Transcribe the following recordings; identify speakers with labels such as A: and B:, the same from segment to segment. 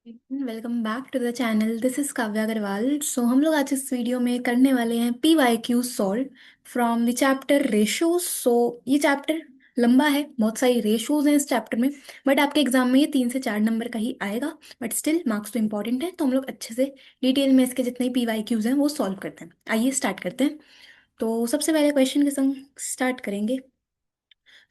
A: Welcome back to the channel. This is Kavya Agrawal. So हम लोग आज इस वीडियो में करने वाले हैं PYQ solve from the chapter ratios. So ये चैप्टर लंबा है, बहुत सारी रेशोज हैं इस चैप्टर में, बट आपके एग्जाम में ये 3 से 4 नंबर का ही आएगा। बट स्टिल मार्क्स तो इंपॉर्टेंट है, तो हम लोग अच्छे से डिटेल में इसके जितने PYQs हैं वो सॉल्व करते हैं। आइए स्टार्ट करते हैं। तो सबसे पहले क्वेश्चन के संग स्टार्ट करेंगे।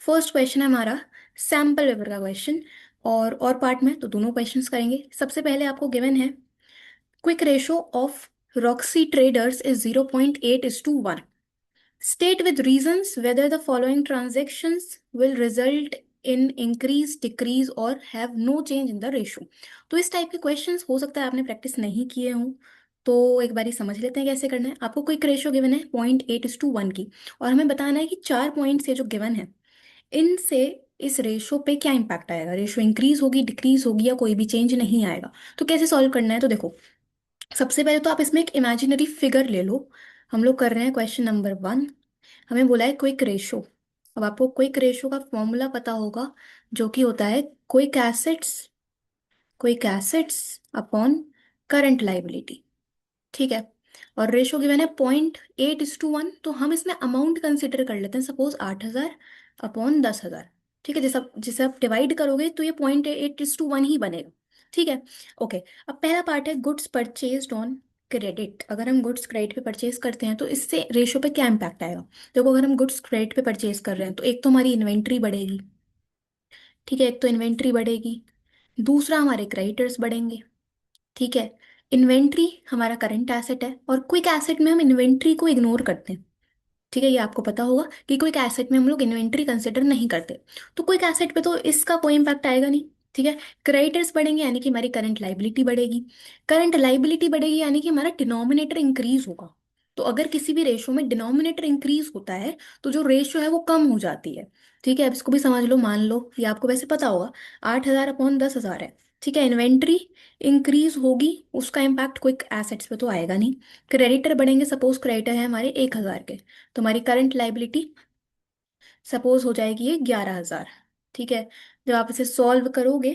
A: फर्स्ट क्वेश्चन है हमारा सैम्पल पेपर का क्वेश्चन, और पार्ट में तो दोनों क्वेश्चंस करेंगे। सबसे पहले आपको गिवन है quick ratio of Roxy traders is 0.8:1. State with reasons whether the following transactions will result in increase, decrease or have no change in the ratio. तो इस टाइप के क्वेश्चंस हो सकता है आपने प्रैक्टिस नहीं किए हों, तो एक बारी समझ लेते हैं कैसे करना है। आपको क्विक रेशो गिवन है 0.8:1 की, और हमें बताना है कि 4 पॉइंट्स ये जो गिवन है इनसे इस रेशो पे क्या इम्पैक्ट आएगा। रेशो इंक्रीज होगी, डिक्रीज होगी, या कोई भी चेंज नहीं आएगा। तो कैसे सॉल्व करना है, तो देखो, सबसे पहले तो आप इसमें एक इमेजिनरी फिगर ले लो। हम लोग कर रहे हैं क्वेश्चन नंबर 1। हमें बोला है क्विक रेशो। अब आपको क्विक रेशो का फॉर्मूला पता होगा, जो कि होता है quick assets upon current liability. ठीक है। और रेशो गिवन है 0.8:1, तो हम इसमें अमाउंट कंसिडर कर लेते हैं, सपोज 8,000 अपॉन 10,000। ठीक है, जैसे जिसे आप डिवाइड करोगे तो ये 0.8:1 ही बनेगा। ठीक है। ओके। अब पहला पार्ट है गुड्स परचेज्ड ऑन क्रेडिट। अगर हम गुड्स क्रेडिट पे परचेज करते हैं तो इससे रेशो पे क्या इम्पैक्ट आएगा। देखो, अगर हम गुड्स क्रेडिट पे परचेज कर रहे हैं तो एक तो हमारी इन्वेंट्री बढ़ेगी। ठीक है, एक तो इन्वेंट्री बढ़ेगी, दूसरा हमारे क्रेडिटर्स बढ़ेंगे। ठीक है। इन्वेंट्री हमारा करंट एसेट है, और क्विक एसेट में हम इन्वेंट्री को इग्नोर करते हैं। ठीक है, ये आपको पता होगा कि क्विक एसेट में हम लोग इन्वेंट्री कंसिडर नहीं करते। तो क्विक एसेट पे तो इसका कोई इंपैक्ट आएगा नहीं। ठीक है। क्रेडिटर्स बढ़ेंगे यानी कि हमारी करंट लाइबिलिटी बढ़ेगी। करंट लाइबिलिटी बढ़ेगी यानी कि हमारा डिनोमिनेटर इंक्रीज होगा। तो अगर किसी भी रेशो में डिनोमिनेटर इंक्रीज होता है तो जो रेशो है वो कम हो जाती है। ठीक है, अब इसको भी समझ लो। मान लो ये आपको वैसे पता होगा, 8,000 अपॉन 10,000 है। ठीक है, इन्वेंट्री इंक्रीज होगी, उसका इम्पैक्ट क्विक एसेट्स पे तो आएगा नहीं। क्रेडिटर बढ़ेंगे, सपोज क्रेडिटर है हमारे 1,000 के, तो हमारी करंट लाइबिलिटी सपोज हो जाएगी ये 11,000। ठीक है। जब आप इसे सॉल्व करोगे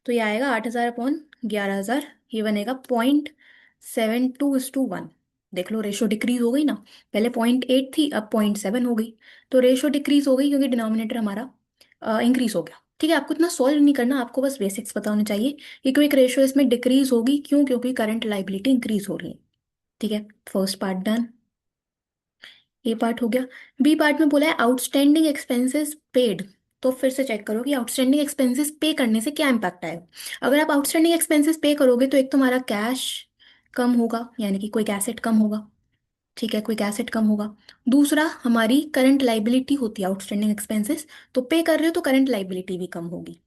A: तो ये आएगा 8,000 अपॉन 11,000, ये बनेगा 0.72:1। देख लो, रेशो डिक्रीज हो गई ना। पहले 0.8 थी, अब 0.7 हो गई। तो रेशो डिक्रीज हो गई क्योंकि डिनोमिनेटर हमारा इंक्रीज हो गया। ठीक है, आपको इतना सॉल्व नहीं करना, आपको बस बेसिक्स पता होने चाहिए कि क्विक रेशो इसमें डिक्रीज होगी क्यों, क्योंकि करंट लाइबिलिटी इंक्रीज हो रही है। ठीक है, फर्स्ट पार्ट डन। ए पार्ट हो गया। बी पार्ट में बोला है आउटस्टैंडिंग एक्सपेंसेस पेड। तो फिर से चेक करो कि आउटस्टैंडिंग एक्सपेंसेस पे करने से क्या इम्पैक्ट आएगा। अगर आप आउटस्टैंडिंग एक्सपेंसेस पे करोगे तो एक तो हमारा कैश कम होगा, यानी कि कोई एसेट कम होगा। ठीक है, कोई एसेट कम होगा। दूसरा, हमारी करंट लाइबिलिटी होती है आउटस्टैंडिंग एक्सपेंसेस, तो पे कर रहे हो तो करंट लाइबिलिटी भी कम होगी।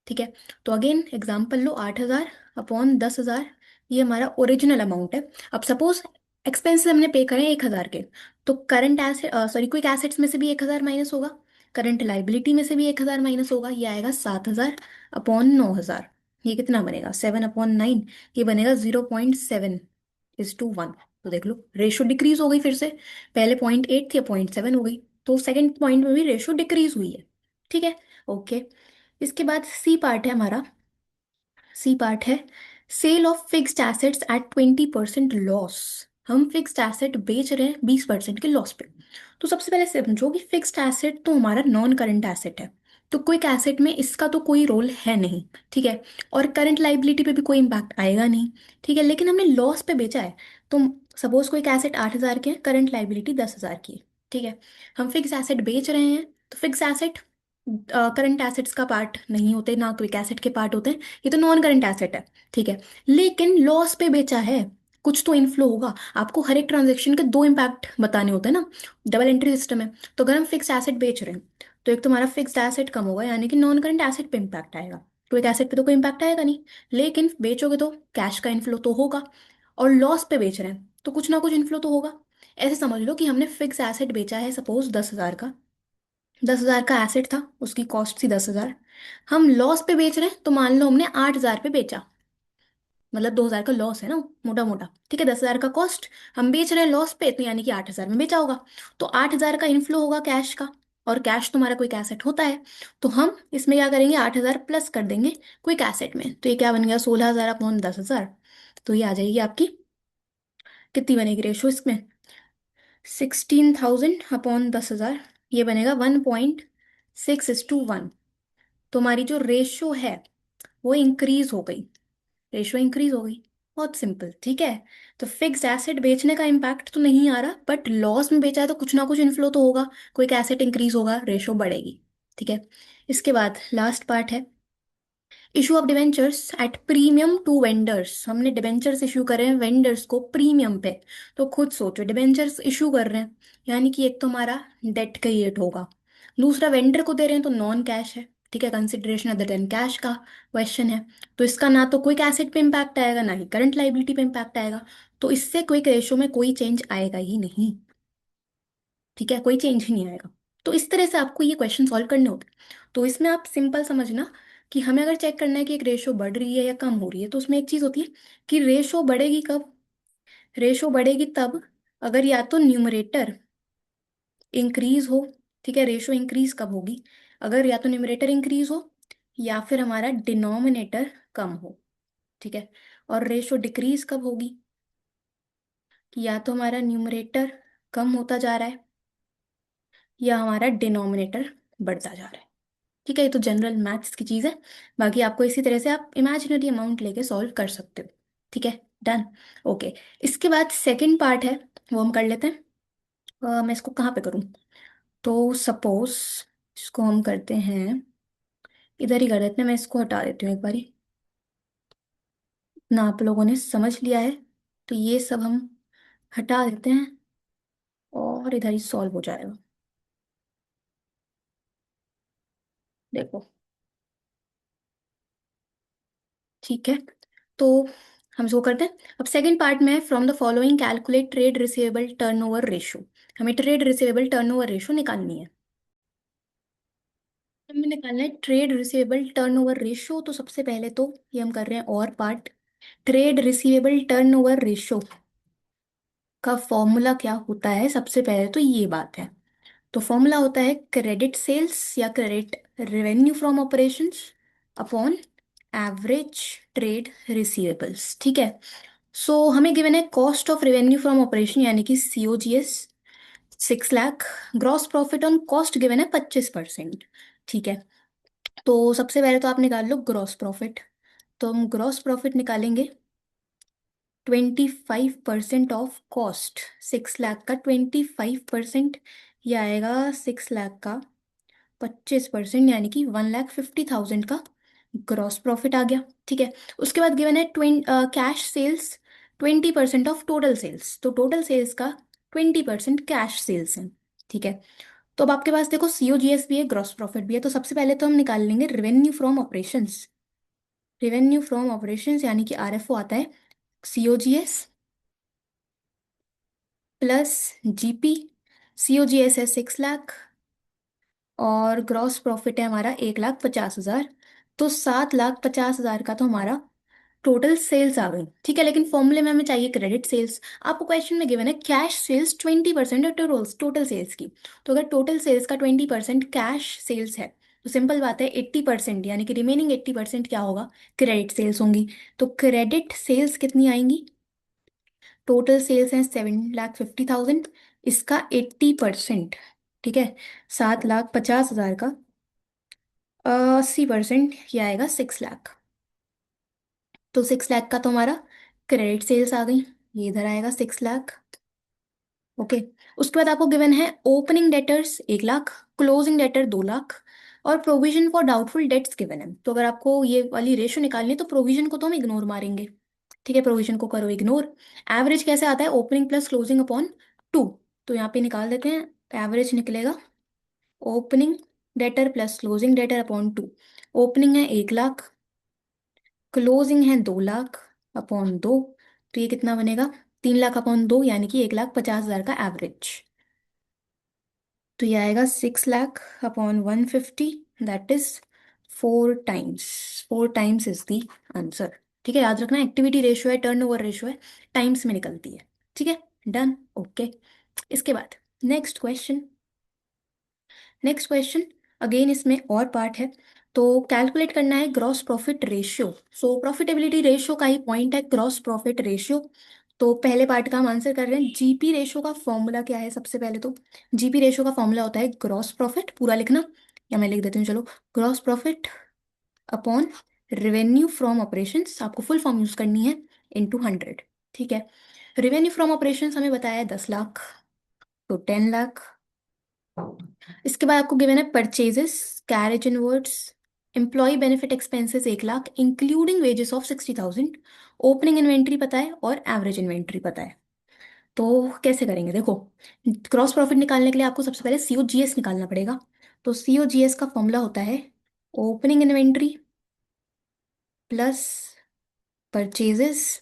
A: ठीक है। तो अगेन एग्जाम्पल लो, 8,000 अपॉन 10,000, ये हमारा ओरिजिनल अमाउंट है। अब सपोज एक्सपेंसेस हमने पे करें 1,000 के, तो current asset sorry quick assets में से भी 1,000 माइनस होगा, करंट लाइबिलिटी में से भी 1,000 माइनस होगा, ये आएगा 7,000 अपॉन 9,000। ये कितना बनेगा, 7/9, ये बनेगा 0.7:1। तो देख लो, रेशो डिक्रीज हो गई फिर से। पहले 0.8 थी, अब 0.7 हो गई। तो सेकंड पॉइंट में भी रेशो डिक्रीज हुई है। ठीक है। ओके। इसके बाद सी पार्ट है हमारा। सी पार्ट है sale of fixed assets at 20% loss. हम फिक्स्ड एसेट बेच रहे हैं 20% के लॉस पे। तो सबसे पहले समझो कि फिक्स्ड एसेट तो हमारा नॉन करंट एसेट है, तो क्विक एसेट में इसका तो कोई रोल है नहीं। ठीक है। और करंट लाइबिलिटी पे भी कोई इम्पैक्ट आएगा नहीं। ठीक है, लेकिन हमने लॉस पे बेचा है। तो सपोज कोई एसेट 8,000 के हैं, करंट लाइबिलिटी 10,000 की है। ठीक है। हम फिक्स एसेट बेच रहे हैं, तो फिक्स एसेट करंट एसेट्स का पार्ट नहीं होते, ना क्विक एसेट के पार्ट होते हैं, ये तो नॉन करंट एसेट है। ठीक है। लेकिन लॉस पे बेचा है, कुछ तो इनफ्लो होगा। आपको हर एक ट्रांजेक्शन के दो इम्पैक्ट बताने होते हैं ना, डबल एंट्री सिस्टम है। तो अगर हम फिक्स एसेट बेच रहे हैं तो एक तो हमारा फिक्स एसेट कम होगा, यानी कि नॉन करंट एसेट पे इम्पैक्ट आएगा। क्विक एसेट पे तो कोई इम्पैक्ट आएगा नहीं, लेकिन बेचोगे तो कैश का इन्फ्लो तो होगा। और लॉस पे बेच रहे हैं तो कुछ ना कुछ इन्फ्लो तो होगा। ऐसे समझ लो कि हमने फिक्स एसेट बेचा है सपोज 10,000 का। 10,000 का एसेट था, उसकी कॉस्ट थी 10,000। हम लॉस पे बेच रहे हैं तो मान लो हमने 8,000 पे बेचा, मतलब 2,000 का लॉस है ना, मोटा मोटा। ठीक है, 10,000 का कॉस्ट, हम बेच रहे हैं लॉस पे, तो यानी कि 8,000 में बेचा होगा। तो 8,000 का इन्फ्लो होगा कैश का। और कैश तुम्हारा क्विक एसेट होता है, तो हम इसमें क्या करेंगे, 8,000 प्लस कर देंगे क्विक एसेट में, तो ये क्या बन गया, 16,000 अपॉन 10,000। तो ये आ जाएगी आपकी, कितनी बनेगी रेशो इसमें, 16,000 अपॉन 10,000। ये बनेगा 1.6:1। तो हमारी जो रेशो है वो इंक्रीज हो गई, रेशो इंक्रीज हो गई। बहुत सिंपल, ठीक है। तो फिक्स्ड एसेट बेचने का इम्पैक्ट तो नहीं आ रहा, बट लॉस में बेचा है तो कुछ ना कुछ इन्फ्लो तो होगा, कोई एक एसेट इंक्रीज होगा, रेशो बढ़ेगी। ठीक है। इसके बाद लास्ट पार्ट है, issue of debentures at premium to vendors. हमने डिवेंचर्स इशू करे हैं वेंडर्स को प्रीमियम पे। तो खुद सोचो, डिवेंचर्स इशू कर रहे हैं, यानी कि एक तो हमारा डेट क्रिएट होगा, दूसरा वेंडर को दे रहे हैं तो नॉन कैश है। ठीक है, कंसिडरेशन अदर देन कैश का क्वेश्चन है। तो इसका ना तो क्विक एसेट पे इम्पैक्ट आएगा, ना ही करंट लाइबिलिटी पे इम्पैक्ट आएगा। तो इससे क्विक रेशो में कोई चेंज आएगा ही नहीं। ठीक है, कोई चेंज ही नहीं आएगा। तो इस तरह से आपको ये क्वेश्चन सॉल्व करने होते हैं। तो इसमें आप सिंपल समझना कि हमें अगर चेक करना है कि एक रेशो बढ़ रही है या कम हो रही है, तो उसमें एक चीज होती है कि रेशो बढ़ेगी कब, रेशो बढ़ेगी तब अगर या तो न्यूमरेटर इंक्रीज हो। ठीक है, रेशो इंक्रीज कब होगी, अगर या तो न्यूमरेटर इंक्रीज हो या फिर हमारा डिनोमिनेटर कम हो। ठीक है। और रेशो डिक्रीज कब होगी, कि या तो हमारा न्यूमरेटर कम होता जा रहा है या हमारा डिनोमिनेटर बढ़ता जा रहा है। ठीक है, ये तो जनरल मैथ्स की चीज़ है। बाकी आपको इसी तरह से आप इमेजिनरी अमाउंट लेके सॉल्व कर सकते हो। ठीक है, डन। ओके। इसके बाद सेकंड पार्ट है, वो हम कर लेते हैं। मैं इसको कहाँ पे करूँ, तो सपोज इसको हम करते हैं, इधर ही कर देते हैं। मैं इसको हटा देती हूँ एक बारी, ना आप लोगों ने समझ लिया है, तो ये सब हम हटा देते हैं और इधर ही सॉल्व हो जाएगा। देखो, ठीक है। तो हम इसको करते हैं। अब सेकंड पार्ट में, from the following calculate trade receivable turnover ratio. हमें ट्रेड रिसीवेबल टर्नओवर रेशो निकालनी है। हमें निकालना है ट्रेड रिसीवेबल टर्नओवर रेशो, तो सबसे पहले तो ये हम कर रहे हैं और part. Trade receivable turnover ratio का फॉर्मूला क्या होता है, सबसे पहले तो ये बात है। तो फॉर्मूला होता है क्रेडिट सेल्स या credit revenue from operations upon average trade receivables. ठीक है। सो हमें गिवन है cost of revenue from operation यानी कि COGS 6 lakh, gross profit on cost given है 25%। ठीक है। तो सबसे पहले तो आप निकाल लो ग्रॉस प्रॉफिट। तो हम ग्रॉस प्रॉफिट निकालेंगे, 25% ऑफ कॉस्ट, 6 लाख का 25%, ये आएगा 6 लाख का 25%, यानी कि 1,50,000 का ग्रॉस प्रॉफिट आ गया। ठीक है। उसके बाद गिवन है cash sales 20% of total sales, तो टोटल सेल्स का 20% कैश सेल्स है। ठीक है। तो अब आपके पास देखो COGS भी है, ग्रॉस प्रॉफिट भी है, तो सबसे पहले तो हम निकाल लेंगे revenue from operations. Revenue from operations यानी कि RFO आता है COGS प्लस GP। COGS है 6 लाख और ग्रॉस प्रॉफिट है हमारा 1,50,000। तो 7,50,000 का तो हमारा टोटल सेल्स आ गई। ठीक है, लेकिन फॉर्मूले में हमें चाहिए क्रेडिट सेल्स। आपको क्वेश्चन में गिवन है कैश सेल्स 20% है टोटल टोटल सेल्स की। तो अगर टोटल सेल्स का 20% कैश सेल्स है, तो सिंपल बात है 80% यानी कि रिमेनिंग 80% क्या होगा, क्रेडिट सेल्स होंगी। तो क्रेडिट सेल्स कितनी आएंगी, टोटल सेल्स हैं 7,50,000, इसका 80%। ठीक है, 7,50,000 का 80% ये आएगा 6 लाख। तो 6 लाख का तो हमारा क्रेडिट सेल्स आ गई, ये इधर आएगा 6 लाख। ओके। उसके बाद आपको गिवन है opening debtors 1 lakh, closing debtor 2 lakh, और provision for doubtful debts given है। तो अगर आपको ये वाली रेशो निकालनी है तो प्रोविजन को तो हम इग्नोर मारेंगे। ठीक है, प्रोविजन को करो इग्नोर। एवरेज कैसे आता है, ओपनिंग प्लस क्लोजिंग अपॉन 2। तो यहाँ पे निकाल देते हैं, एवरेज निकलेगा opening debtor plus closing debtor upon 2। Opening है 1 लाख, क्लोजिंग है 2 लाख अपॉन 2। तो ये कितना बनेगा, 3 लाख अपॉन 2 यानी कि 1,50,000 का एवरेज। तो ये आएगा 6 lakh upon 150, that is 4 times. 4 times is the answer. ठीक है, याद रखना एक्टिविटी रेशो है, टर्नओवर रेशो है, टाइम्स में निकलती है। ठीक है, डन। ओके। इसके बाद next question, next question, again इसमें और पार्ट है। तो कैलकुलेट करना है ग्रॉस प्रॉफिट रेशियो। सो प्रॉफिटेबिलिटी रेशियो का ही पॉइंट है ग्रॉस प्रॉफिट रेशियो। तो पहले पार्ट का हम आंसर कर रहे हैं। जीपी रेशियो का फॉर्मूला क्या है? सबसे पहले तो जीपी रेशियो का फॉर्मूला होता है ग्रॉस प्रॉफिट, पूरा लिखना या मैं लिख देती हूँ, चलो, gross profit upon revenue from operations, आपको फुल फॉर्म यूज करनी है, इनटू 100। ठीक है, रेवेन्यू फ्रॉम ऑपरेशंस हमें बताया है 10 लाख, तो 10 लाख। इसके बाद आपको गिवन है purchases, carriage inwards, employ benefit expenses 1 lakh including wages of 60,000, opening inventory पता है और एवरेज इन्वेंट्री पता है। तो कैसे करेंगे? देखो, क्रॉस प्रॉफिट निकालने के लिए आपको सबसे पहले सीओजीएस निकालना पड़ेगा। तो सीओजीएस का फॉर्मूला होता है opening inventory plus purchases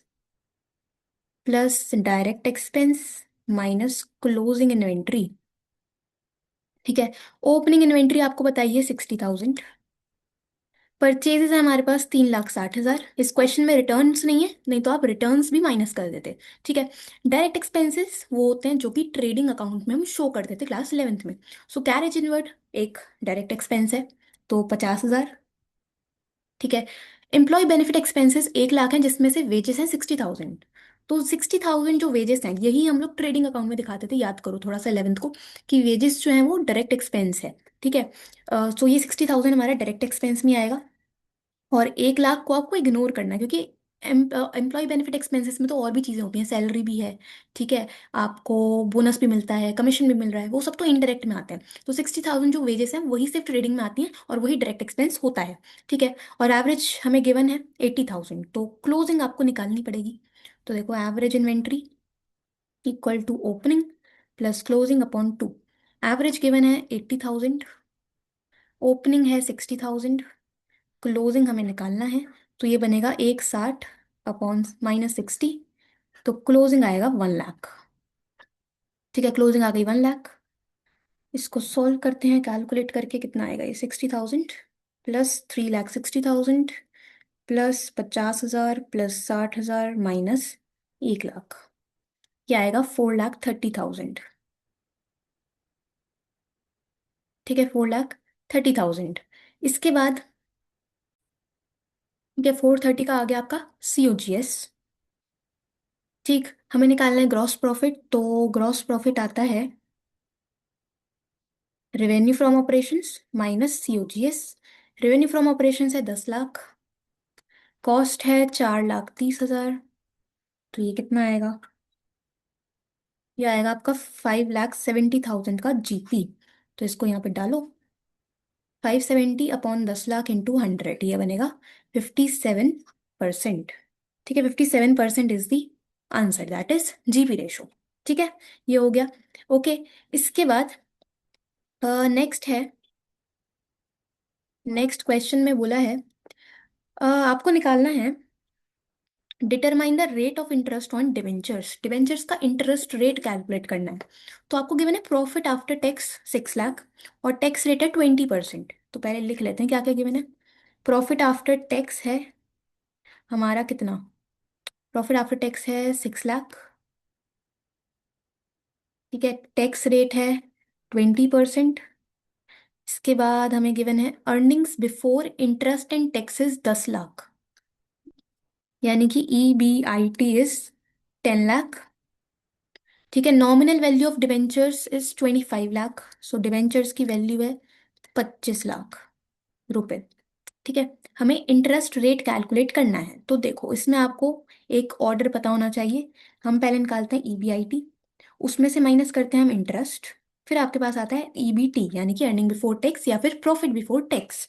A: plus direct expense minus closing inventory. ठीक है, ओपनिंग इन्वेंट्री आपको बताइए 60,000, परचेजेस है हमारे पास 3,60,000। इस क्वेश्चन में रिटर्न्स नहीं है, नहीं तो आप रिटर्न्स भी माइनस कर देते। ठीक है, डायरेक्ट एक्सपेंसेस वो होते हैं जो कि ट्रेडिंग अकाउंट में हम शो कर देते क्लास 11th में। सो कैरेज इनवर्ड एक डायरेक्ट एक्सपेंस है, तो 50,000। ठीक है, एम्प्लॉय बेनिफिट एक्सपेंसेस 1 लाख हैं जिसमें से वेजेस हैं 60,000। तो 60,000 जो वेजेस हैं यही हम लोग ट्रेडिंग अकाउंट में दिखाते थे, याद करो थोड़ा सा 11th को, कि वेजेस जो हैं वो डायरेक्ट एक्सपेंस है। ठीक है, तो ये 60,000 हमारा डायरेक्ट एक्सपेंस में आएगा, और 1 लाख को आपको इग्नोर करना है क्योंकि एम्प्लॉय बेनिफिट एक्सपेंसेस में तो और भी चीज़ें होती हैं, सैलरी भी है। ठीक है, आपको बोनस भी मिलता है, कमीशन भी मिल रहा है, वो सब तो इनडायरेक्ट में आते हैं। तो 60,000 जो वेजेस हैं वही सिर्फ ट्रेडिंग में आती हैं और वही डायरेक्ट एक्सपेंस होता है। ठीक है, और एवरेज हमें गिवन है 80,000, तो क्लोजिंग आपको निकालनी पड़ेगी। तो देखो, average inventory equal to opening plus closing upon 2। Average given है 80,000, ओपनिंग है 60,000, क्लोजिंग हमें निकालना है। तो ये बनेगा 160 अपॉन -60, तो क्लोजिंग आएगा 1 लाख। ठीक है, क्लोजिंग आ गई 1 लाख। इसको सॉल्व करते हैं, कैलकुलेट करके कितना आएगा ये, 60,000 plus 3,60,000 plus 50,000 plus 60,000 minus 1 lakh, ये आएगा 4,30,000। ठीक है, 4,30,000। इसके बाद ये 430 का आ गया आपका सीओजीएस। ठीक, हमें निकालना है ग्रॉस प्रॉफिट, तो ग्रॉस प्रॉफिट आता है revenue from operations minus COGS. Revenue from operations है 10 लाख, कॉस्ट है 4,30,000, तो ये कितना आएगा? ये आएगा आपका 5,70,000 का जीपी। तो इसको यहाँ पे डालो, 570 अपॉन 10 लाख इंटू 100, ये बनेगा 57%। ठीक है, 57% is the answer, that is GP ratio. ठीक है, ये हो गया। ओके, इसके बाद नेक्स्ट है, नेक्स्ट क्वेश्चन में बोला है आपको निकालना है determine the rate of interest on debentures. Debentures का इंटरेस्ट रेट कैलकुलेट करना है। तो आपको गिवन है प्रॉफिट आफ्टर टैक्स 6 लाख और टैक्स रेट है 20%। तो पहले लिख लेते हैं क्या क्या गिवन है। प्रॉफिट आफ्टर टैक्स है हमारा कितना? प्रॉफिट आफ्टर टैक्स है 6 लाख। ठीक है, टैक्स रेट है 20%। इसके बाद हमें गिवन है earnings before interest and taxes 10 lakh, यानी कि EBIT इज 10 लाख। ठीक है, nominal value of debentures is 25 lakh, so debentures की वैल्यू है 25 लाख रुपए। ठीक है, हमें इंटरेस्ट रेट कैलकुलेट करना है। तो देखो, इसमें आपको एक ऑर्डर पता होना चाहिए। हम पहले निकालते हैं EBIT, उसमें से माइनस करते हैं हम इंटरेस्ट, फिर आपके पास आता है EBT यानी कि अर्निंग बिफोर टैक्स या फिर प्रॉफिट बिफोर टैक्स।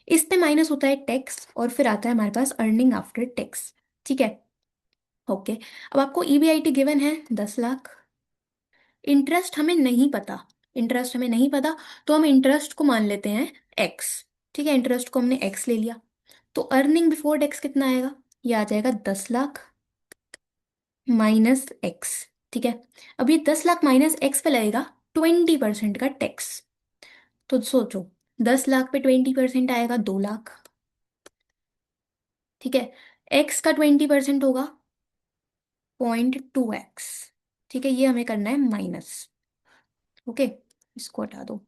A: इस पे माइनस होता है टैक्स और फिर आता है हमारे पास अर्निंग आफ्टर टैक्स। ठीक है, ओके। अब आपको EBIT गिवन है 10 लाख, इंटरेस्ट हमें नहीं पता, इंटरेस्ट हमें नहीं पता, तो हम इंटरेस्ट को मान लेते हैं एक्स। ठीक है, इंटरेस्ट को हमने एक्स ले लिया, तो अर्निंग बिफोर टैक्स कितना आएगा? ये आ जाएगा 10 लाख माइनस एक्स। ठीक है, अब ये 10 लाख माइनस एक्स पे लगेगा 20% का टैक्स। तो सोचो, 10 लाख पे 20% आएगा 2 लाख। ठीक है, एक्स का 20% होगा 0.2x। ठीक है, ये हमें करना है माइनस। ओके, इसको हटा दो।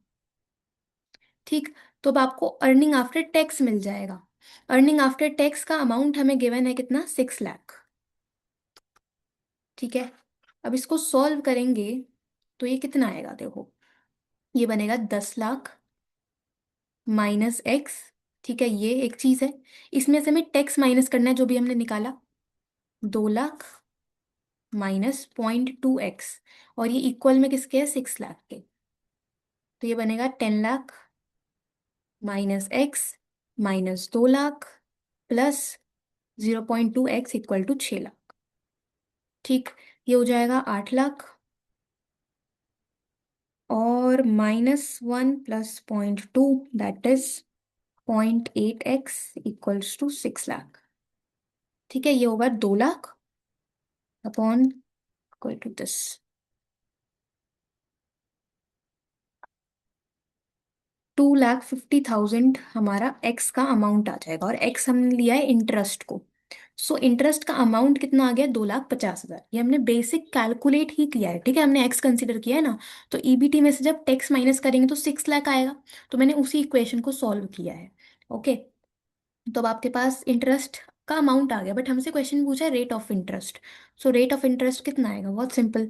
A: ठीक। तो अब आपको अर्निंग आफ्टर टैक्स मिल जाएगा। अर्निंग आफ्टर टैक्स का अमाउंट हमें गिवन है कितना, 6 लाख। ठीक है। अब इसको सॉल्व करेंगे तो ये कितना आएगा, देखो ये बनेगा 10 लाख माइनस एक्स। ठीक है, ये एक चीज है। इसमें से हमें टैक्स माइनस करना है जो भी हमने निकाला, 2 लाख माइनस 0.2 एक्स। और ये इक्वल में किसके है, 6 लाख के। तो ये बनेगा 10 lakh minus x minus 2 lakh plus 0.2 x equal to 6 lakh. ठीक। ये हो जाएगा 8 लाख और -1 + 0.2 that is 0.8 x equals to 6 lakh. ठीक है, ये होगा 2 lakh upon equal to this. 2,50,000 हमारा एक्स का अमाउंट आ जाएगा, और एक्स हमने लिया है इंटरेस्ट को। सो इंटरेस्ट का अमाउंट कितना आ गया, 2,50,000। ये हमने बेसिक कैलकुलेट ही किया है, ठीक है, हमने एक्स कंसीडर किया है ना। तो ईबीटी में से जब टैक्स माइनस करेंगे तो 6 लाख आएगा। तो मैंने उसी इक्वेशन को सॉल्व किया है। ओके। तो अब आपके पास इंटरेस्ट का अमाउंट आ गया, बट हमसे क्वेश्चन पूछा है rate of interest. So rate of interest कितना आएगा, बहुत सिंपल।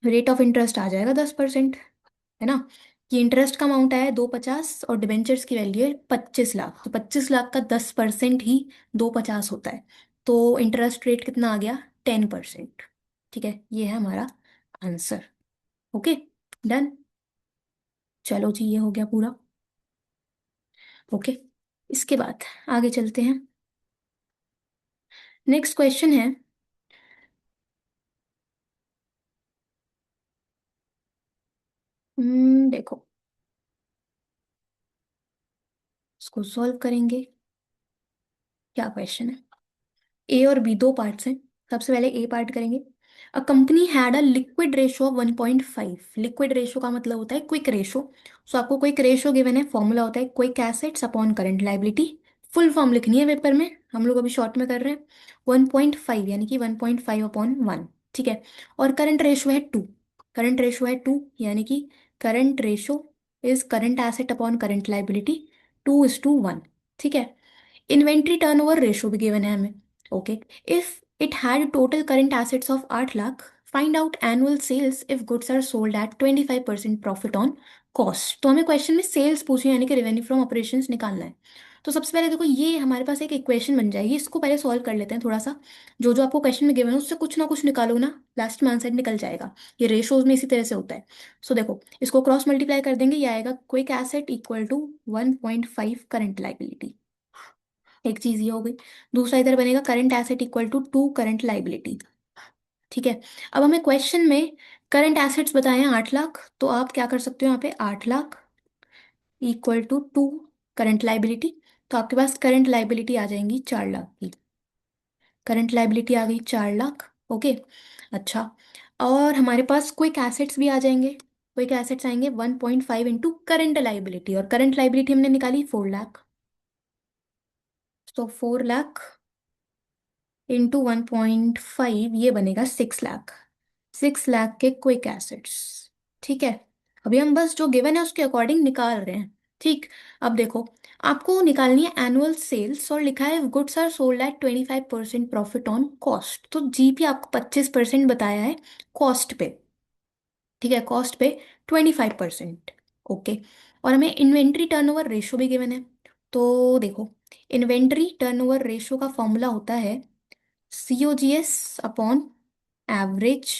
A: रेट ऑफ इंटरेस्ट आ जाएगा 10%, है ना। ये इंटरेस्ट का अमाउंट आया है 250 और डिबेंचर्स की वैल्यू है 25 लाख। तो 25 लाख का 10% ही 250 होता है। तो इंटरेस्ट रेट कितना आ गया, 10%। ठीक है, ये है हमारा आंसर। Okay, done. चलो जी, ये हो गया पूरा। ओके, इसके बाद आगे चलते हैं। नेक्स्ट क्वेश्चन है, देखो इसको सॉल्व करेंगे। क्या क्वेश्चन है, ए और बी दो पार्ट्स हैं। सबसे पहले ए पार्ट करेंगे। A company had a liquid ratio of 1.5। Liquid ratio का मतलब होता है क्विक रेशो। सो आपको क्विक रेशो गिवन है, फॉर्मूला होता है quick assets upon current liability. Full form लिखनी है पेपर में, हम लोग अभी शॉर्ट में कर रहे हैं। 1.5 यानी कि 1.5/1। ठीक है। और करंट रेशो है 2। करंट रेशो है 2 यानी कि current ratio is current asset upon current liability, 2:1। ठीक है। इन्वेंट्री टर्नओवर रेशो भी गिवन है हमें। Okay. If it had total current assets of 8 lakh, find out annual sales if goods are sold at 25% profit on cost. तो हमें question में sales पूछे यानी कि रेवेन्यू फ्रॉम ऑपरेशंस निकालना है। तो सबसे पहले देखो, ये हमारे पास एक इक्वेशन बन जाएगी, इसको पहले सॉल्व कर लेते हैं थोड़ा सा। जो जो आपको क्वेश्चन में गिवन है उससे कुछ ना कुछ निकालो ना, लास्ट में आंसर निकल जाएगा। ये रेशोज में इसी तरह से होता है। सो देखो, इसको क्रॉस मल्टीप्लाई कर देंगे, ये आएगा quick asset equal to 1.5 current liability. एक चीज ये हो गई। दूसरा इधर बनेगा current asset equal to 2 current liability. ठीक है। अब हमें क्वेश्चन में करंट एसेट्स बताए हैं 8 लाख, तो आप क्या कर सकते हो यहाँ पे, 8 lakh equal to 2 current liability. तो आपके पास करंट लाइबिलिटी आ जाएंगी 4 लाख की। करंट लाइबिलिटी आ गई 4 लाख। ओके। अच्छा, और हमारे पास क्विक एसेट्स भी आ जाएंगे। क्विक एसेट्स आएंगे 1.5 इंटू करंट लाइबिलिटी, और करंट लाइबिलिटी हमने निकाली 4 लाख। तो 4 लाख इंटू 1.5 ये बनेगा 6 लाख। 6 लाख के क्विक एसेट्स। ठीक है। अभी हम बस जो गिवन है उसके अकॉर्डिंग निकाल रहे हैं। ठीक। अब देखो, आपको निकालनी है एनुअल सेल्स, और लिखा है goods are sold at 25% profit on cost. तो जीपी आपको 25% बताया है कॉस्ट पे। ठीक है, कॉस्ट पे 25%। ओके। और हमें इन्वेंट्री टर्नओवर रेशो भी गिवन है। तो देखो, इन्वेंट्री टर्नओवर रेशो का फॉर्मूला होता है COGS अपॉन एवरेज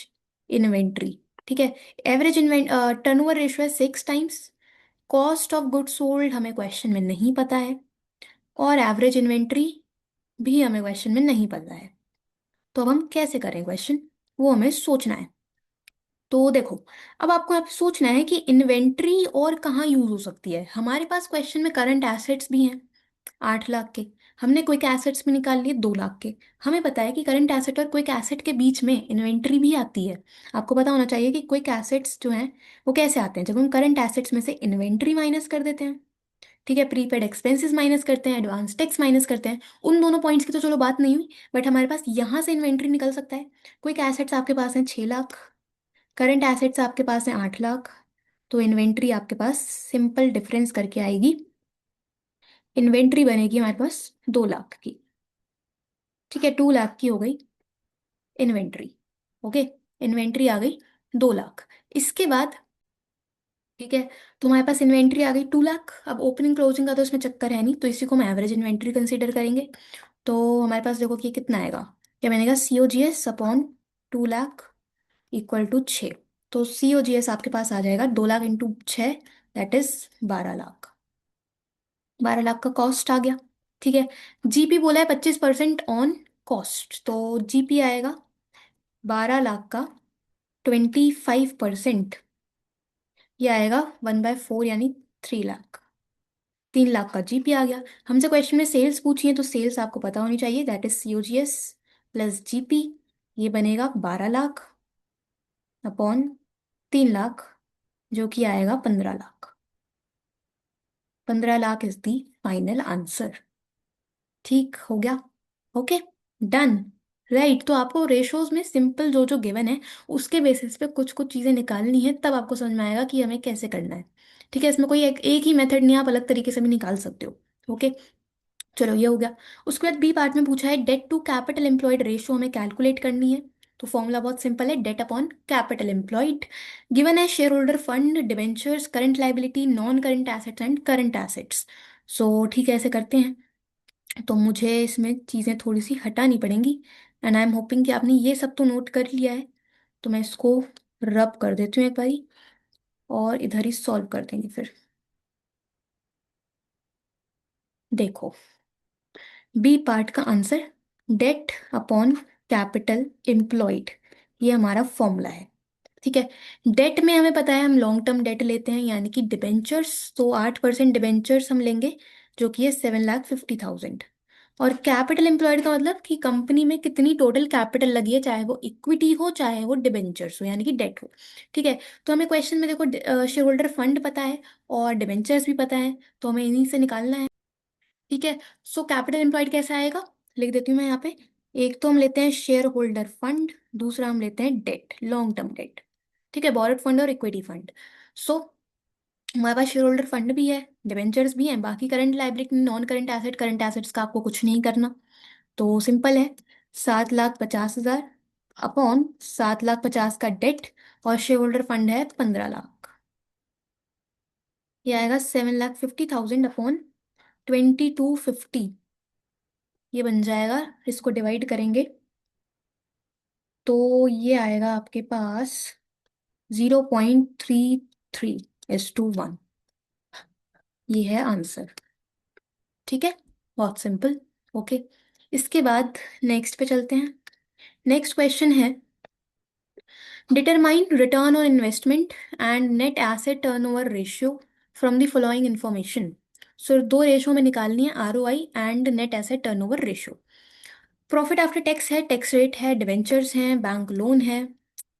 A: इन्वेंट्री। ठीक है। एवरेज इन्वेंट टर्नओवर रेशियो है 6 times. Cost of goods sold हमें क्वेश्चन में नहीं पता है, और एवरेज इन्वेंट्री भी हमें क्वेश्चन में नहीं पता है। तो अब हम कैसे करें क्वेश्चन, वो हमें सोचना है। तो देखो, अब आपको यहाँ पे सोचना है कि इन्वेंट्री और कहाँ यूज हो सकती है। हमारे पास क्वेश्चन में करंट एसेट्स भी हैं 8 लाख के। हमने क्विक एसेट्स भी निकाल लिए 2 लाख के। हमें पता है कि करंट एसेट और क्विक एसेट के बीच में इन्वेंट्री भी आती है। आपको पता होना चाहिए कि क्विक एसेट्स जो हैं वो कैसे आते हैं, जब हम करंट एसेट्स में से इन्वेंट्री माइनस कर देते हैं। ठीक है, प्रीपेड एक्सपेंसेस माइनस करते हैं, एडवांस टैक्स माइनस करते हैं। उन दोनों पॉइंट्स की तो चलो बात नहीं हुई, बट हमारे पास यहाँ से इन्वेंट्री निकल सकता है। क्विक एसेट्स आपके पास हैं 6 लाख, करंट एसेट्स आपके पास हैं 8 लाख। तो इन्वेंट्री आपके पास सिंपल डिफरेंस करके आएगी। इन्वेंट्री बनेगी हमारे पास 2 लाख की। ठीक है, 2 लाख की हो गई इन्वेंट्री। ओके, इन्वेंट्री आ गई 2 लाख। इसके बाद ठीक है, तो हमारे पास इन्वेंट्री आ गई 2 लाख। अब ओपनिंग क्लोजिंग का तो इसमें चक्कर है नहीं, तो इसी को हम एवरेज इन्वेंट्री कंसीडर करेंगे। तो हमारे पास देखो कि कितना आएगा, क्या बनेगा, C O G S upon 2 lakh equal to 6। तो सी ओ जी एस आपके पास आ जाएगा 2 lakh into 6, that is 12 lakh. 12 lakh का कॉस्ट आ गया। ठीक है, जीपी बोला है 25% ऑन कॉस्ट, तो जीपी आएगा 12 लाख का 25%, ये आएगा 1/4 यानी 3 लाख। 3 लाख का जीपी आ गया। हमसे क्वेश्चन में सेल्स पूछी है, तो सेल्स आपको पता होनी चाहिए, that is C O G S plus GP. ये बनेगा 12 लाख अपॉन 3 लाख, जो कि आएगा 15 lakh. 15 lakh is the final answer. ठीक हो गया। Okay, done. राइट, तो आपको रेशोज में सिंपल जो जो गिवन है उसके बेसिस पे कुछ कुछ चीज़ें निकालनी है, तब आपको समझ में आएगा कि हमें कैसे करना है। ठीक है, इसमें कोई एक ही मेथड नहीं है, आप अलग तरीके से भी निकाल सकते हो। ओके, चलो ये हो गया। उसके बाद बी पार्ट में पूछा है debt to capital employed ratio हमें कैलकुलेट करनी है। तो फॉर्मूला बहुत सिंपल है, debt upon capital employed. Given है share holder fund, debentures, current liability, non current assets and current assets. So ठीक है, ऐसे करते हैं। तो मुझे इसमें चीज़ें थोड़ी सी हटानी पड़ेंगी, एंड आई एम होपिंग कि आपने ये सब तो नोट कर लिया है। तो मैं इसको रब कर देती हूँ एक बारी, और इधर ही सॉल्व कर देंगे फिर। देखो, बी पार्ट का answer debt upon capital employed, ये हमारा फॉर्मूला है। ठीक है, डेट में हमें पता है हम लॉन्ग टर्म डेट लेते हैं, यानी कि डिबेंचर्स, तो 8% डिबेंचर्स हम लेंगे, जो कि है 7,50,000। और कैपिटल एम्प्लॉयड का मतलब कि कंपनी में कितनी टोटल कैपिटल लगी है, चाहे वो इक्विटी हो चाहे वो डिबेंचर्स हो, यानी कि डेट हो। ठीक है, तो हमें क्वेश्चन में देखो शेयर होल्डर फंड पता है और डिबेंचर्स भी पता है, तो हमें इन्हीं से निकालना है। ठीक है, सो कैपिटल एम्प्लॉयड कैसा आएगा, लिख देती हूँ मैं यहाँ पे। एक तो हम लेते हैं शेयर होल्डर फंड, दूसरा हम लेते हैं डेट, लॉन्ग टर्म डेट। ठीक है, बॉरोड फंड और इक्विटी फंड। सो हमारे पास शेयर होल्डर फंड भी है, डिवेंचर्स भी हैं, बाकी current liability, non current asset, current assets का आपको कुछ नहीं करना। तो सिंपल है, 7,50,000 अपॉन 7,50,000 का डेट, और शेयर होल्डर फंड है 15 लाख। ये आएगा 7,50,000 अपॉन 2250, ये बन जाएगा। इसको डिवाइड करेंगे तो ये आएगा आपके पास 0.33:1, ये है आंसर। ठीक है, बहुत सिंपल। ओके, इसके बाद नेक्स्ट पे चलते हैं। नेक्स्ट क्वेश्चन है, determine return on investment and net asset turnover ratio from the following information. So दो रेशियो में निकालनी है, R O I and net asset turnover ratio. Profit after tax है, टैक्स रेट है, डिवेंचर्स हैं, bank loan है,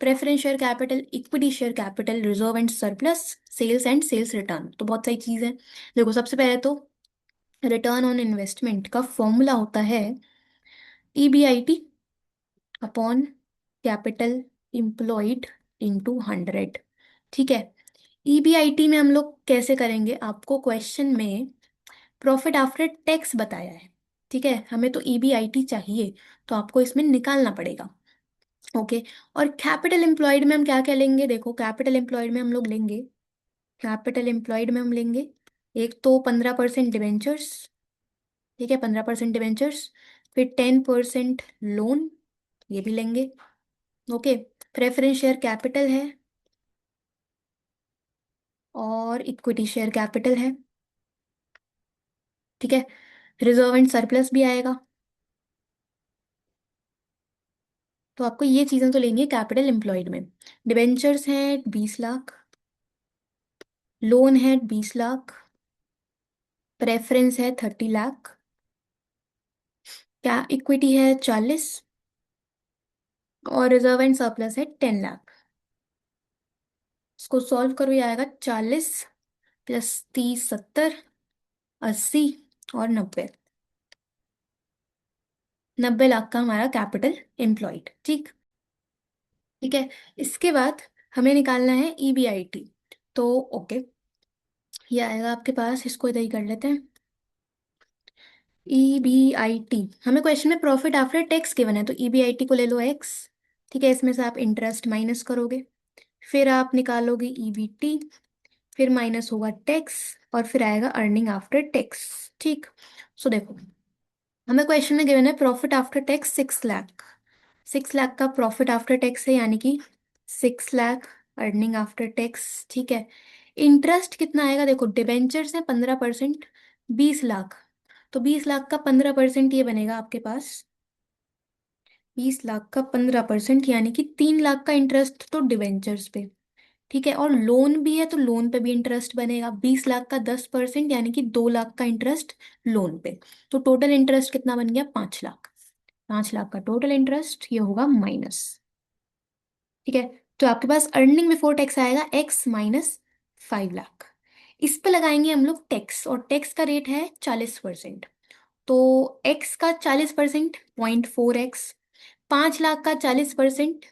A: preference share capital, equity share capital, reserve and surplus, sales and sales return. तो बहुत सारी चीज़ है। देखो, सबसे पहले तो रिटर्न ऑन इन्वेस्टमेंट का फॉर्मूला होता है EBIT upon capital employed into 100। ठीक है, EBIT में हम लोग कैसे करेंगे, आपको क्वेश्चन में प्रॉफिट आफ्टर टैक्स बताया है। ठीक है, हमें तो EBIT चाहिए, तो आपको इसमें निकालना पड़ेगा। ओके, और कैपिटल एम्प्लॉयड में हम क्या क्या लेंगे, देखो कैपिटल एम्प्लॉयड में हम लोग लेंगे, कैपिटल एम्प्लॉयड में हम लेंगे एक तो 15% डिवेंचर्स। ठीक है, 15% डिवेंचर्स, फिर 10% लोन, ये भी लेंगे। ओके, प्रेफरेंस शेयर कैपिटल है, और इक्विटी शेयर कैपिटल है। ठीक है, रिजर्व एंड सरप्लस भी आएगा। तो आपको ये चीज़ें तो लेनी है कैपिटल एम्प्लॉयड में। डिवेंचर्स हैं 20 लाख, लोन है 20 लाख, प्रेफरेंस है 30 लाख, क्या इक्विटी है 40, और रिजर्व एंड सरप्लस है 10 लाख। इसको सॉल्व करो, ये आएगा 40 + 30 70, 80 और 90। 90 लाख का हमारा कैपिटल एम्प्लॉयड। ठीक, ठीक है, इसके बाद हमें निकालना है EBIT। तो ओके, ये आएगा आपके पास, इसको इधर ही कर लेते हैं। EBIT, हमें क्वेश्चन में प्रॉफिट आफ्टर टैक्स गिवन है, तो EBIT को ले लो एक्स। ठीक है, इसमें से आप इंटरेस्ट माइनस करोगे, फिर आप निकालोगे EBT, फिर माइनस होगा टैक्स, और फिर आएगा अर्निंग आफ्टर टैक्स। ठीक, सो देखो, हमें क्वेश्चन में गिवन है profit after tax 6 lakh. 6 lakh का प्रॉफिट आफ्टर टैक्स है, यानी कि 6 लाख अर्निंग आफ्टर टैक्स। ठीक है, इंटरेस्ट कितना आएगा, देखो डिबेंचर्स है 15%, 20 लाख, तो 20 लाख का 15% ये बनेगा आपके पास, 20 लाख का 15% यानी कि 3 लाख का इंटरेस्ट तो डिबेंचर्स पे। ठीक है, और लोन भी है तो लोन पे भी इंटरेस्ट बनेगा, 20 लाख का 10% यानी कि 2 लाख का इंटरेस्ट लोन पे। तो टोटल इंटरेस्ट कितना बन गया, 5 लाख। 5 लाख का टोटल इंटरेस्ट ये होगा माइनस। ठीक है, तो आपके पास अर्निंग बिफोर टैक्स आएगा एक्स माइनस 5 लाख। इस पे लगाएंगे हम लोग टैक्स, और टैक्स का रेट है 40%। तो एक्स का 40%, 0.4x। 5 लाख का 40%,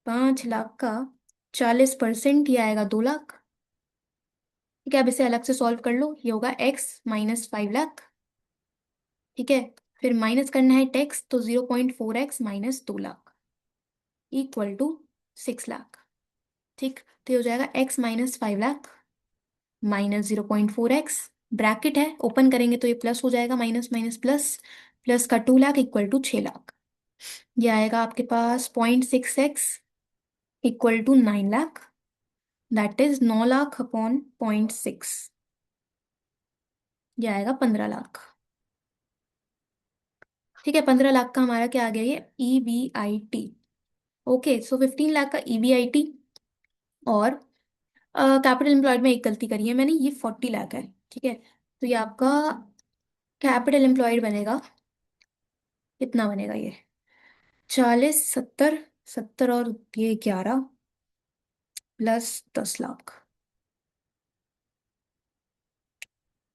A: 5 लाख का 40% ये आएगा 2 लाख। ठीक है, अब इसे अलग से सॉल्व कर लो, ये होगा एक्स माइनस 5 लाख। ठीक है, फिर माइनस करना है टैक्स, तो 0.4x minus 2 lakh equal to 6 lakh. ठीक, तो ये हो जाएगा x minus 5 lakh minus 0.4x, bracket है ओपन करेंगे तो ये प्लस हो जाएगा, माइनस माइनस प्लस, प्लस का 2 लाख इक्वल टू 6 लाख। ये आएगा आपके पास 0.6x equal to 9 lakh, that is 9 lakh upon 0.6, ये आएगा 15 लाख। ठीक है, 15 लाख का हमारा क्या आ गया, ये EBIT। ओके, सो 15 लाख का EBIT। और कैपिटल एम्प्लॉयड में एक गलती करी है मैंने, ये 40 लाख है। ठीक है, तो ये आपका कैपिटल एम्प्लॉयड बनेगा, कितना बनेगा ये, 40, 70, 70 और ये 11 plus 10 lakh,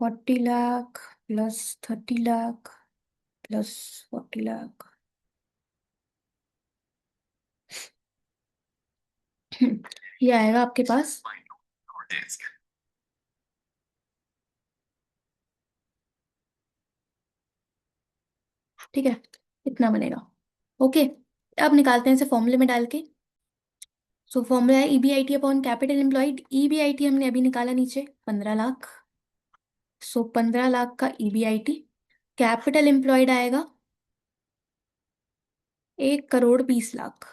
A: 40 lakh plus 30 lakh plus 40 lakh. ये आएगा आपके पास, ठीक है, इतना बनेगा। ओके, अब निकालते हैं इसे फॉर्मूले में डाल के। सो फॉर्मूला है EBIT upon capital employed. EBIT हमने अभी निकाला नीचे 15 लाख, सो 15 लाख का EBIT। कैपिटल एम्प्लॉयड आएगा 1 करोड़ 20 लाख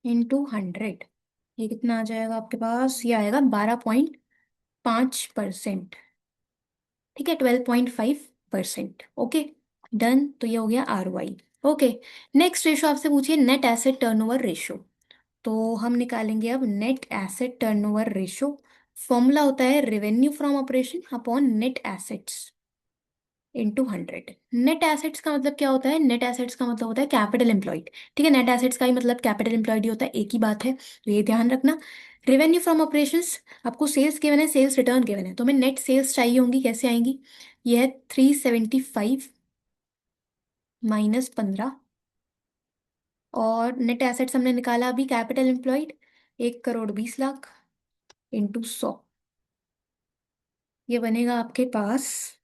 A: इंटू 100, ये कितना आ जाएगा आपके पास, ये आएगा 12.5%। ठीक है, 12.5%। ओके, डन, तो ये हो गया ROI। ओके, नेक्स्ट रेशो आपसे पूछिए नेट एसेट टर्नओवर रेशो। तो हम निकालेंगे अब net asset turnover ratio. Formula होता है revenue from operation upon net assets into 100। Net assets का मतलब क्या होता है, नेट एसेट्स का मतलब होता है कैपिटल एम्प्लॉयड। ठीक है, नेट एसेट्स का ही मतलब कैपिटल एम्प्लॉयड ही होता है, एक ही बात है, तो ये ध्यान रखना। रेवेन्यू फ्रॉम ऑपरेशंस, आपको सेल्स गिवन है, सेल्स रिटर्न गिवन है, तो हमें नेट सेल्स चाहिए होंगी, कैसे आएंगी, ये है 375 माइनस 15, और नेट एसेट्स हमने निकाला अभी capital employed 1 crore 20 lakh into 100, ये बनेगा आपके पास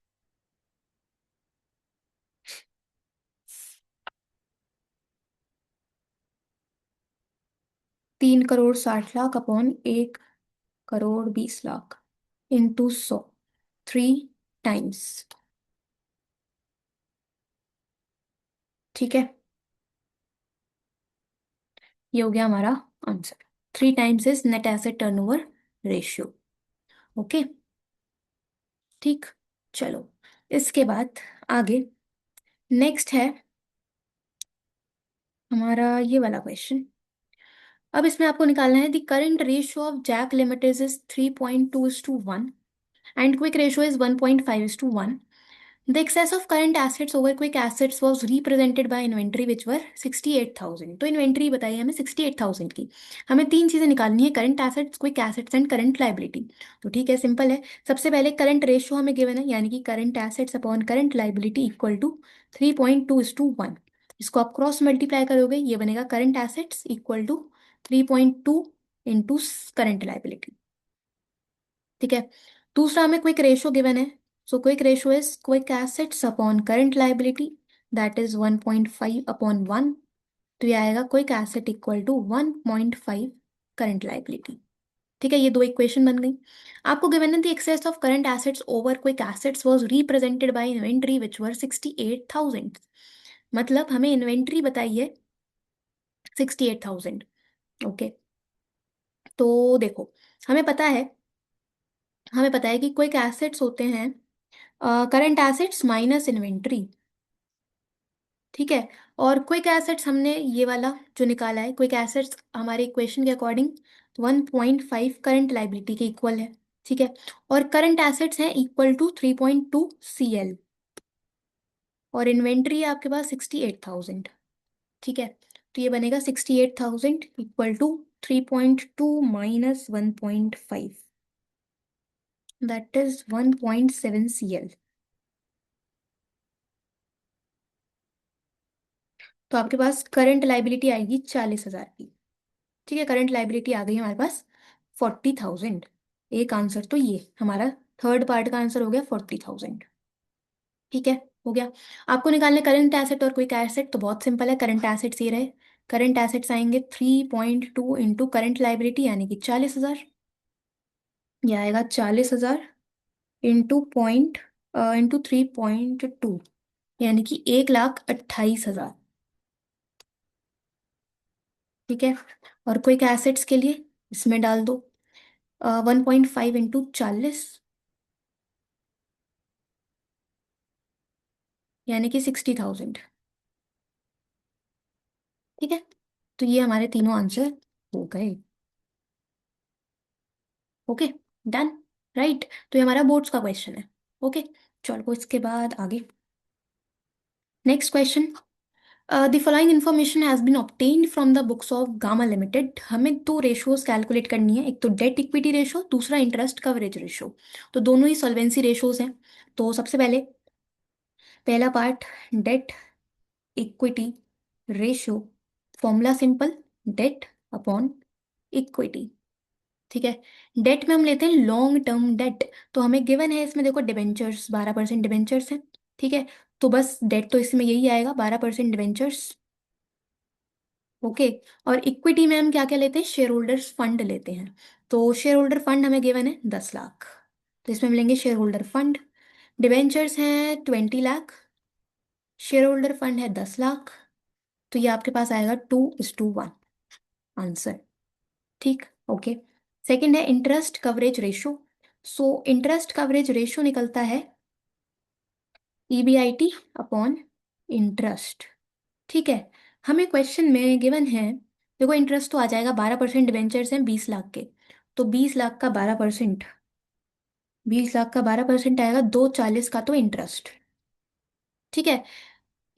A: 3 crore 60 lakh upon 1 crore 20 lakh into 100, 3 times. ठीक है, ये हो गया हमारा answer, 3 times is net asset turnover ratio. Okay, ठीक, चलो, इसके बाद आगे नेक्स्ट है हमारा ये वाला क्वेश्चन। अब इसमें आपको निकालना है the current ratio of Jack limited is 3.2:1 and quick ratio is 1.5:1. The excess of current assets over quick assets was represented by inventory which were 68,000। तो इन्वेंट्री बताइए हमें 68,000 की। हमें तीन चीज़ें निकालनी है, current assets, quick assets and current liability. तो ठीक है, सिंपल है। सबसे पहले करंट रेशियो हमें गिवन है, यानी कि current assets upon current liability equal to 3.2:1। इसको आप क्रॉस मल्टीप्लाई करोगे, ये बनेगा current assets equal to 3.2 into current liability. ठीक है, दूसरा हमें क्विक रेशो गिवन है। So quick ratio is quick assets upon current liability, that is 1.5 upon 1। तो ये आएगा quick asset equal to 1.5 current liability. ठीक है, ये दो इक्वेशन बन गई। आपको गिवन है the excess of current assets over quick assets was represented by inventory which were 68,000। मतलब हमें इन्वेंट्री बताई है 68,000। ओके, तो देखो, हमें पता है हमें पता है कि क्विक एसेट्स होते हैं करंट एसेट्स माइनस इन्वेंट्री। ठीक है, और क्विक एसेट्स हमने ये वाला जो निकाला है, क्विक एसेट्स हमारे इक्वेशन के अकॉर्डिंग 1.5 करंट लाइबिलिटी के इक्वल है। ठीक है, और करंट एसेट्स हैं इक्वल टू 3.2 CL, और इन्वेंट्री है आपके पास 68,000। ठीक है, तो ये बनेगा 68,000 equal to 3.2 minus 1.5, that is 1.7 CL। तो आपके पास करंट लाइबिलिटी आएगी 40,000 की। ठीक है, करंट लाइबिलिटी आ गई हमारे पास 40,000। एक आंसर तो ये हमारा थर्ड पार्ट का आंसर हो गया 40,000। ठीक है, हो गया। आपको निकालने करंट एसेट और क्विक एसेट, तो बहुत सिंपल है। करंट एसेट्स ये रहे, करंट एसेट्स आएंगे 3.2 इंटू करंट लाइबिलिटी यानी कि 40,000। यह आएगा 40,000 इंटू पॉइंट इंटू 3.2 यानी कि 1,28,000। ठीक है, और क्विक एसेट्स के लिए इसमें डाल दो 1.5 इंटू 40 यानी कि 60,000। ठीक है, तो ये हमारे तीनों आंसर हो गए। Okay, done, right. तो ये हमारा बोर्ड्स का क्वेश्चन है। ओके, चलो इसके बाद आगे next question. The following information has been obtained from the books of gamma limited. हमें दो रेशोज कैलकुलेट करनी है, एक तो डेट इक्विटी रेशो, दूसरा इंटरेस्ट कवरेज रेशो। तो दोनों ही सॉल्वेंसी रेशोज हैं। तो सबसे पहले पहला part, debt equity ratio. Formula simple, debt upon equity. ठीक है, डेट में हम लेते हैं लॉन्ग टर्म डेट। तो हमें गिवन है इसमें, देखो डिबेंचर्स 12% डिबेंचर्स हैं। ठीक है, तो बस डेट तो इसमें यही आएगा 12% डिबेंचर्स। ओके, और इक्विटी में हम क्या क्या लेते हैं, शेयर होल्डर्स फंड लेते हैं। तो शेयर होल्डर फंड हमें गिवन है 10 लाख, तो इसमें मिलेंगे शेयर होल्डर फंड। डिबेंचर्स हैं 20 लाख, शेयर होल्डर फंड है 10 लाख। तो ये आपके पास आएगा 2:1 आंसर। ठीक, ओके। सेकंड है इंटरेस्ट कवरेज रेशो। सो इंटरेस्ट कवरेज रेशो निकलता है EBIT अपॉन इंटरेस्ट। ठीक है, हमें क्वेश्चन में गिवन है, देखो इंटरेस्ट तो आ जाएगा 12% डिबेंचर्स हैं 20 लाख के। तो 20 लाख का 12% आएगा 240 का तो इंटरेस्ट। ठीक है,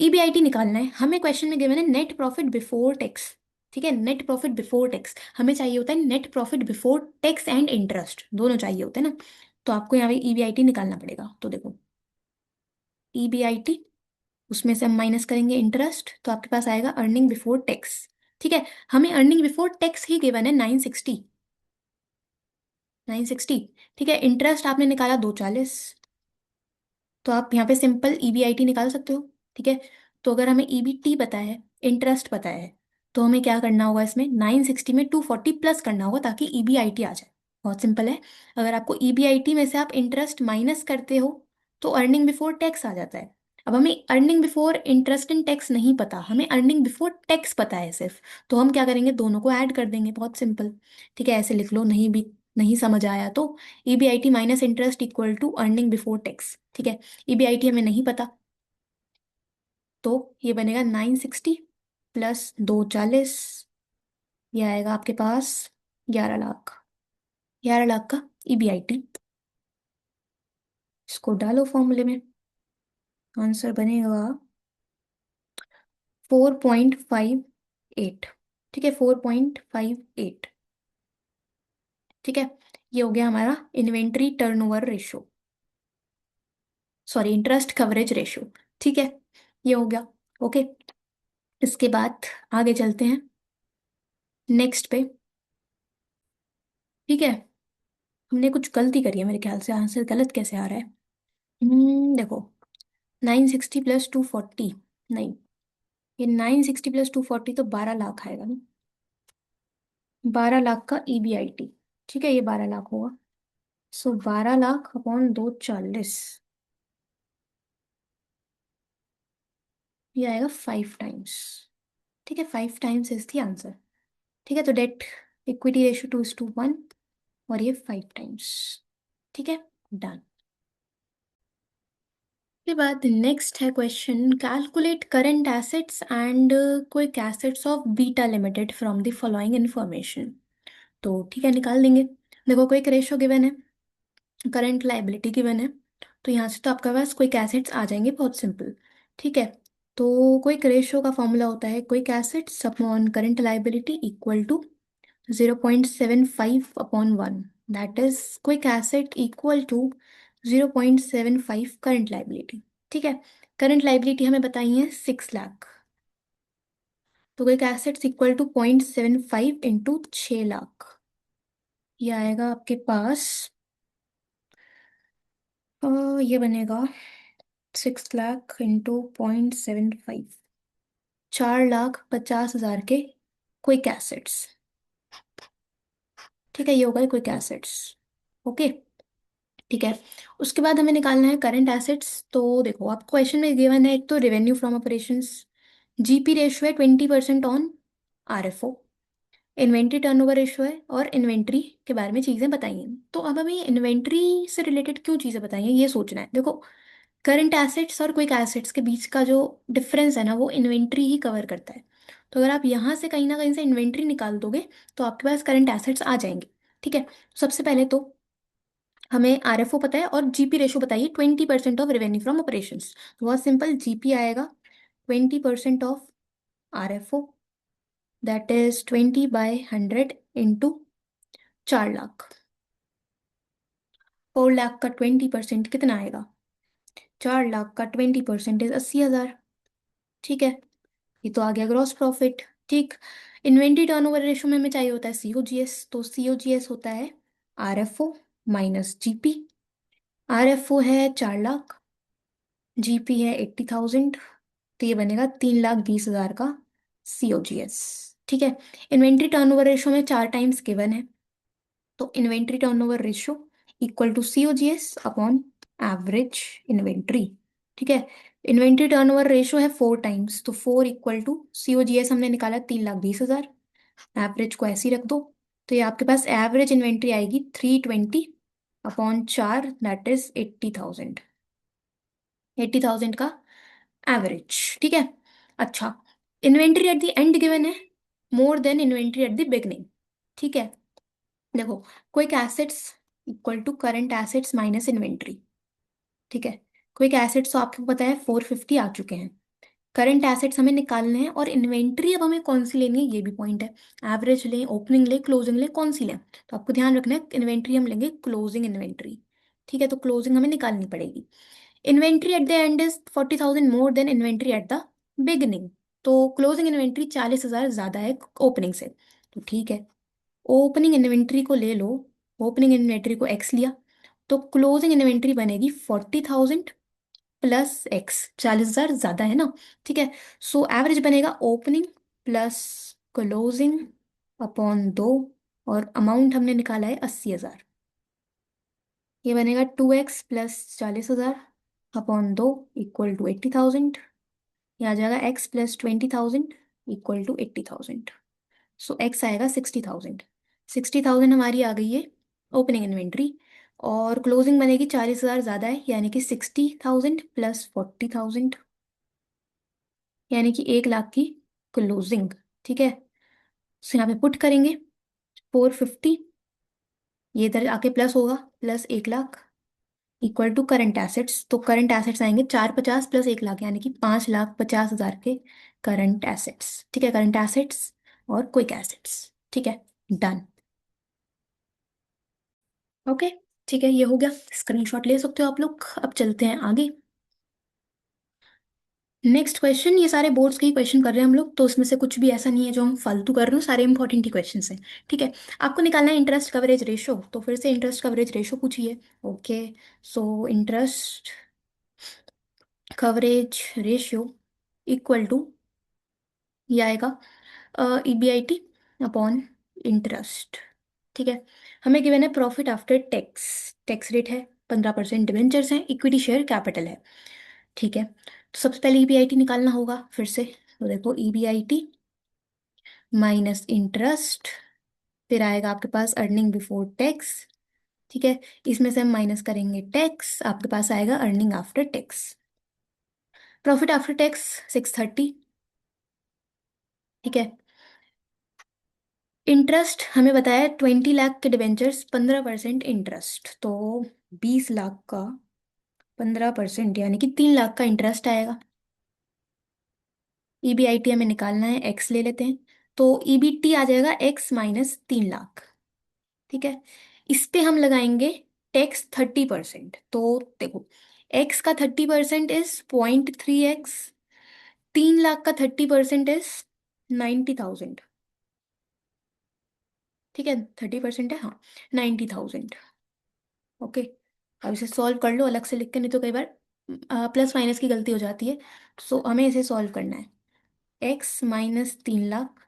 A: EBIT निकालना है हमें, क्वेश्चन में गिवन है नेट प्रॉफिट बिफोर टैक्स। ठीक है, नेट प्रॉफिट बिफोर टैक्स हमें चाहिए होता है, net profit before tax and interest दोनों चाहिए होते हैं ना। तो आपको यहाँ पे EBIT निकालना पड़ेगा। तो देखो EBIT, उसमें से हम माइनस करेंगे इंटरेस्ट, तो आपके पास आएगा अर्निंग बिफोर टैक्स। ठीक है, हमें अर्निंग बिफोर टैक्स ही गिवन है 960। ठीक है, इंटरेस्ट आपने निकाला 240, तो आप यहाँ पे सिंपल EBIT निकाल सकते हो। ठीक है, तो अगर हमें EBT पता है, इंटरेस्ट पता है, तो हमें क्या करना होगा, इसमें 960 में 240 प्लस करना होगा ताकि EBIT आ जाए। बहुत सिंपल है। अगर आपको EBIT में से आप इंटरेस्ट माइनस करते हो तो अर्निंग बिफोर टैक्स आ जाता है। अब हमें earning before interest and tax नहीं पता, हमें अर्निंग बिफोर टैक्स पता है सिर्फ। तो हम क्या करेंगे, दोनों को ऐड कर देंगे, बहुत सिंपल। ठीक है, ऐसे लिख लो, नहीं समझ आया तो EBIT minus interest equal to earning before tax. ठीक है, EBIT हमें नहीं पता, तो ये बनेगा 960 प्लस 240, ये आएगा आपके पास 11 लाख। 11 लाख का EBIT, इसको डालो फॉर्मूले में, आंसर बनेगा 4.58। ठीक है, 4.58। ठीक है, ये हो गया हमारा inventory turnover ratio, sorry interest coverage ratio. ठीक है, ये हो गया। ओके, इसके बाद आगे चलते हैं नेक्स्ट पे। ठीक है, हमने कुछ गलती करी है मेरे ख्याल से, आंसर गलत कैसे आ रहा है। देखो, 960 + 240, नहीं, ये 960 + 240 तो 12 लाख आएगा ना, 12 लाख का EBIT। ठीक है, ये 12 लाख होगा। सो 12 लाख अपॉन 240, ये आएगा 5 टाइम्स। ठीक है, 5 टाइम्स इज द आंसर। ठीक है, तो डेट इक्विटी रेशियो 2:1, और ये 5 टाइम्स। ठीक है, डन। के बाद नेक्स्ट है question, calculate current assets and quick assets of beta limited from the following information. तो ठीक है, निकाल देंगे। देखो, क्विक रेशियो गिवन है, करंट लाइबिलिटी गिवन है, तो यहाँ से तो आपके पास क्विक एसेट्स आ जाएंगे, बहुत सिंपल। ठीक है, तो क्विक रेशियो का फॉर्मूला होता है quick assets upon current liability equal to 0.75/1, that is quick asset equal to 0.75 current liability. ठीक है, करंट लाइबिलिटी हमें बताई है 6 लाख, तो quick assets equal to 0.75 into 6 lakh, ये आएगा आपके पास, ये बनेगा 6 लाख इंटू 0.75, 4,50,000 के क्विक एसेट्स। ठीक है, ये होगा क्विक एसेट्स। ओके, ठीक है। उसके बाद हमें निकालना है करंट एसेट्स। तो देखो, आप क्वेश्चन में गिवन है, एक तो revenue from operations, GP ratio है 20% on RFO, inventory turnover ratio है, और इन्वेंट्री के बारे में चीज़ें बताई हैं। तो अब हमें इन्वेंट्री से रिलेटेड क्यों चीज़ें बताई हैं ये सोचना है। देखो, करंट एसेट्स और क्विक एसेट्स के बीच का जो डिफरेंस है ना, वो इन्वेंट्री ही कवर करता है। तो अगर आप यहाँ से कहीं ना कहीं से इन्वेंट्री निकाल दोगे, तो आपके पास करंट एसेट्स आ जाएंगे। ठीक है, सबसे पहले तो हमें RFO पता है, और GP रेशो बताइए, 20% ऑफ रेवेन्यू फ्रॉम ऑपरेशंस। तो बहुत सिंपल, GP आएगा 20% of RFO, that is 20/100 into 4 lakh. 4 lakh का 20% कितना आएगा, 4 लाख का 20% इज 80,000। ठीक है, ये तो आ गया ग्रॉस प्रॉफिट। ठीक, इन्वेंट्री टर्नओवर रेशो में हमें चाहिए होता है COGS, तो COGS होता है RFO माइनस GP। RFO है 4 लाख, GP है 80,000, तो ये बनेगा 3,20,000 का COGS। ठीक है, इन्वेंट्री टर्नओवर रेशो में 4 टाइम्स गिवन है, तो inventory turnover ratio equal to COGS upon average inventory. ठीक है, इन्वेंट्री टर्नओवर रेशो है 4 टाइम्स, तो 4 इक्वल टू COGS हमने निकाला 3,20,000, एवरेज को ऐसे ही रख दो, तो ये आपके पास एवरेज इन्वेंट्री आएगी 320/4, दैट इज 80,000, 80,000 का एवरेज। ठीक है, अच्छा, inventory at the end given है, more than inventory at the beginning. ठीक है, देखो, quick assets equal to current assets minus inventory. ठीक है, क्विक एसेट्स तो आपको पता है 450 आ चुके हैं, करंट एसेट्स हमें निकालने हैं, और इन्वेंट्री अब हमें कौन सी लेनी है ये भी पॉइंट है। एवरेज लें, ओपनिंग लें, क्लोजिंग लें, कौन सी लें, तो आपको ध्यान रखना है इन्वेंट्री हम लेंगे क्लोजिंग इन्वेंट्री। ठीक है, तो क्लोजिंग हमें निकालनी पड़ेगी। Inventory at the and is 40,000 more than inventory at the beginning, तो क्लोजिंग इन्वेंट्री 40,000 ज्यादा है ओपनिंग से। तो ठीक है, ओपनिंग इन्वेंट्री को ले लो, ओपनिंग इन्वेंट्री को एक्स लिया, तो क्लोजिंग इन्वेंट्री बनेगी 40,000 प्लस एक्स, 40,000 ज्यादा है ना। ठीक है, सो एवरेज बनेगा ओपनिंग प्लस क्लोजिंग अपॉन 2, और अमाउंट हमने निकाला है 80,000, ये बनेगा 2x plus 40,000 upon 2 equal to 80,000, ये आ जाएगा x plus 20,000 equal to 80,000। So x आएगा 60,000, 60,000 हमारी आ गई है ओपनिंग इन्वेंट्री, और क्लोजिंग बनेगी 40,000 ज़्यादा है, यानी कि 60,000 प्लस 40,000, यानी कि 1 लाख की क्लोजिंग। ठीक है, सो यहाँ पे पुट करेंगे 450, ये इधर आके प्लस होगा, plus 1 lakh equal to current assets, तो करंट एसेट्स आएंगे 450 प्लस 1 लाख, यानी कि 5,50,000 के करंट एसेट्स। ठीक है, करंट एसेट्स और क्विक एसेट्स। ठीक है, डन। ओके, ठीक है, ये हो गया, स्क्रीनशॉट ले सकते हो आप लोग। अब चलते हैं आगे। नेक्स्ट क्वेश्चन, ये सारे बोर्ड्स के ही क्वेश्चन कर रहे हैं हम लोग, तो उसमें से कुछ भी ऐसा नहीं है जो हम फालतू कर रहे हो, सारे इंपॉर्टेंट ही क्वेश्चन हैं। ठीक है। आपको निकालना है इंटरेस्ट कवरेज रेशो, तो फिर से इंटरेस्ट कवरेज रेशो पूछिए। Okay. So interest coverage ratio equal to, ये आएगा EBIT अपॉन इंटरेस्ट। ठीक है। हमें गिवन है profit after tax, tax rate है 15%, डिवेंचर्स हैं, इक्विटी शेयर कैपिटल है। ठीक है। तो सबसे पहले EBIT निकालना होगा फिर से। तो देखो EBIT माइनस इंटरेस्ट, फिर आएगा आपके पास अर्निंग बिफोर टैक्स। ठीक है। इसमें से हम माइनस करेंगे टैक्स, आपके पास आएगा earning after tax. Profit after tax 630। ठीक है। इंटरेस्ट हमें बताया 20 लाख के डिबेंचर्स 15% इंटरेस्ट, तो 20 लाख का 15% यानी कि 3 लाख का इंटरेस्ट आएगा। EBIT हमें निकालना है, एक्स ले लेते हैं, तो EBT आ जाएगा एक्स माइनस 3 लाख। ठीक है। इस पे हम लगाएंगे टैक्स 30%, तो देखो एक्स का 30% इज 0.3x, 3 लाख का 30% इज 90,000। ठीक है, 30% है, हाँ, 90,000। ओके। अब इसे सॉल्व कर लो अलग से लिख के, नहीं तो कई बार प्लस माइनस की गलती हो जाती है। सो हमें इसे सॉल्व करना है। X minus 3 lakh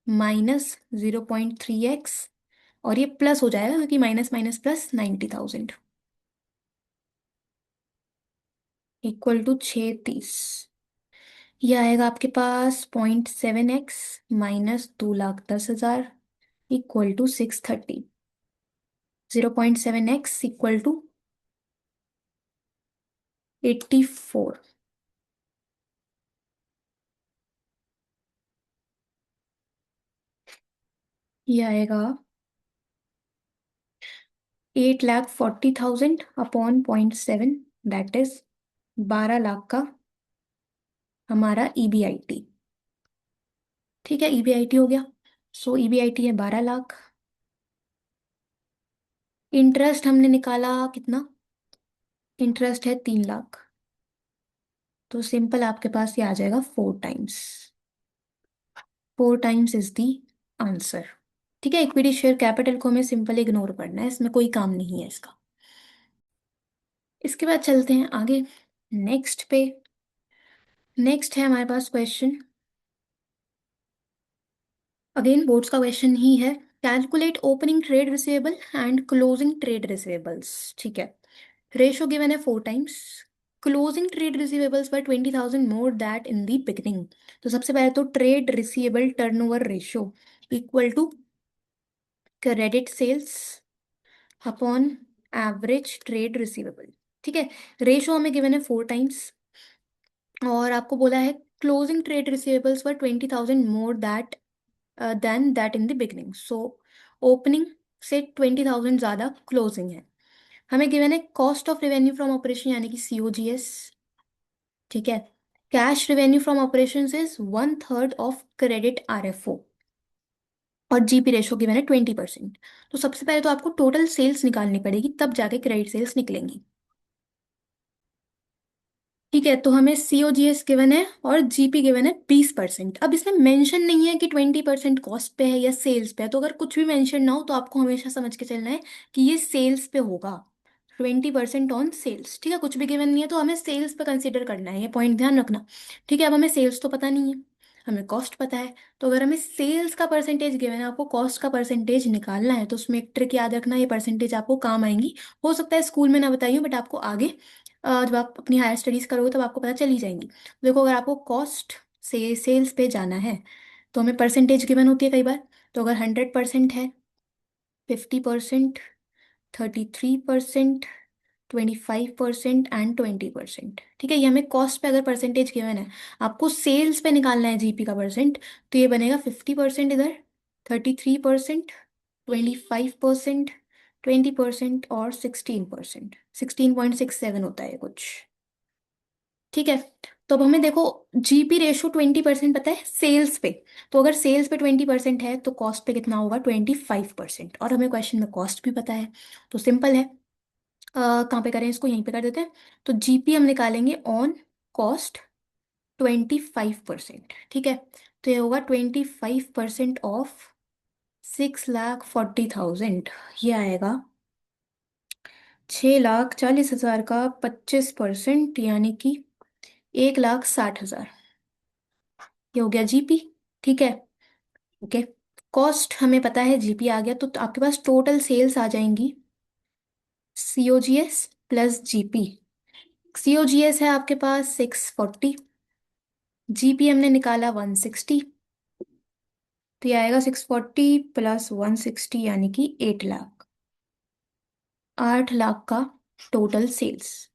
A: minus 0.3x, और ये प्लस हो जाएगा क्योंकि minus minus plus 90,000 equal to 630। ये आएगा आपके पास 0.7x minus 2,10,000 equal to 630। 0.7x equal to 84। ये आएगा 8,40,000 अपॉन 0.7, दैट इज 12 लाख का हमारा EBIT। ठीक है, EBIT हो गया। सो EBIT है 12 लाख। इंटरेस्ट हमने निकाला कितना, इंटरेस्ट है 3 लाख, तो सिंपल आपके पास ये आ जाएगा 4 times. 4 times is the answer. ठीक है। इक्विटी शेयर कैपिटल को हमें सिंपल इग्नोर करना है, इसमें कोई काम नहीं है इसका। इसके बाद चलते हैं आगे नेक्स्ट पे। नेक्स्ट है हमारे पास क्वेश्चन, अगेन बोर्ड्स का क्वेश्चन ही है। Calculate opening trade receivable and closing trade receivables. ठीक है। रेशो गिवन है 4 टाइम्स। क्लोजिंग ट्रेड रिसीवेबल्स पर 20,000 more that in the beginning. तो सबसे पहले तो trade receivable turnover ratio equal to credit sales upon average trade receivable. ठीक है। रेशो हमें गिवन है 4 टाइम्स, और आपको बोला है क्लोजिंग ट्रेड रिसीवेबल्स पर 20,000 more that then that in the beginning. So opening से 20,000 ज़्यादा क्लोजिंग है। हमें गिवन है cost of revenue from operation यानी कि COGS। ठीक है। Cash revenue from operation is 1/3 of credit RFO, और GP रेशो गिवन है 20%। तो सबसे पहले तो आपको टोटल सेल्स निकालनी पड़ेगी, तब जाके क्रेडिट सेल्स निकलेंगी। ठीक है। तो हमें COGS गिवन है और GP गिवन है 20%। अब इसमें मेंशन नहीं है कि 20% कॉस्ट पे है या सेल्स पे है, तो अगर कुछ भी मेंशन ना हो तो आपको हमेशा समझ के चलना है कि ये सेल्स पे होगा। 20% ऑन सेल्स। ठीक है। कुछ भी गिवन नहीं है तो हमें सेल्स पे कंसिडर करना है, ये पॉइंट ध्यान रखना। ठीक है। अब हमें सेल्स तो पता नहीं है, हमें कॉस्ट पता है। तो अगर हमें सेल्स का परसेंटेज गिवन है, आपको कॉस्ट का परसेंटेज निकालना है, तो उसमें एक ट्रिक याद रखना, ये परसेंटेज आपको काम आएंगी। हो सकता है स्कूल में ना बताइए, बट आपको आगे जब आप अपनी हायर स्टडीज करोगे तब आपको पता चल ही जाएंगी। देखो अगर आपको कॉस्ट से सेल्स पे जाना है तो हमें परसेंटेज गिवन होती है कई बार। तो अगर 100% है, 50%, 33%, 25% एंड 20%। ठीक है। ये हमें कॉस्ट पे अगर परसेंटेज गिवन है, आपको सेल्स पे निकालना है GP का परसेंट, तो ये बनेगा 50% इधर, 33%, 25%, 20% और 16%। 16.67 होता है कुछ। ठीक है। तो अब हमें देखो GP रेशो 20% पता है सेल्स पे, तो अगर सेल्स पे 20% है तो कॉस्ट पे कितना होगा 25%, और हमें क्वेश्चन में कॉस्ट भी पता है। तो सिंपल है, कहाँ पे करें इसको, यहीं पे कर देते हैं। तो GP हम निकालेंगे ऑन कॉस्ट 25%। ठीक है, तो ये होगा 25% ऑफ 6,40,000। ये आएगा 6,40,000 का 25%, यानी कि 1,60,000। ये हो गया जीपी। ठीक है। ओके, कॉस्ट हमें पता है, जीपी आ गया, तो आपके पास टोटल सेल्स आ जाएंगी सीओजीएस प्लस जीपी। सीओजीएस है आपके पास 640, जीपी हमने निकाला 160, तो ये आएगा 640 प्लस 160 यानी कि 8 लाख। 8 लाख का टोटल सेल्स।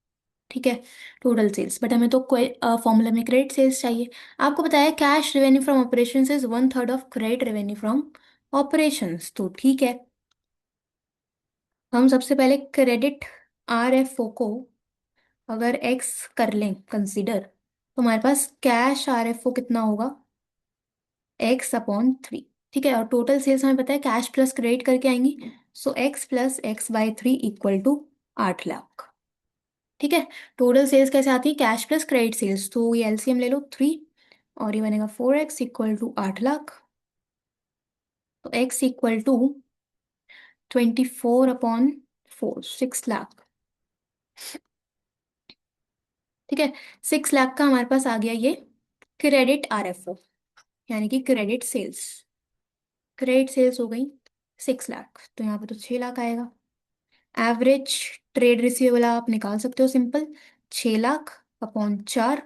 A: ठीक है, टोटल सेल्स, बट हमें तो कोई फॉर्मूला में क्रेडिट सेल्स चाहिए। आपको पता है cash revenue from operations is 1/3 of credit revenue from operations, तो ठीक है। हम सबसे पहले क्रेडिट आरएफओ को अगर एक्स कर लें कंसीडर, तो हमारे पास कैश आरएफओ कितना होगा, x/3। ठीक है, और टोटल सेल्स हमें पता है कैश प्लस क्रेडिट करके आएंगी, सो x+x/3 इक्वल टू 8 लाख। ठीक है, टोटल सेल्स कैसे आती है, कैश प्लस क्रेडिट सेल्स, तो ये एलसीएम ले लो 3, और ये बनेगा 4x इक्वल टू 8 लाख। तो x इक्वल टू 24/4, 6 लाख। ठीक है, 6 लाख का हमारे पास आ गया ये क्रेडिट आरएफओ, यानी कि क्रेडिट सेल्स। क्रेडिट सेल्स हो गई 6 लाख, तो यहाँ पे तो 6 लाख आएगा। एवरेज ट्रेड रिसीवेबल आप निकाल सकते हो सिंपल, 6 लाख/4,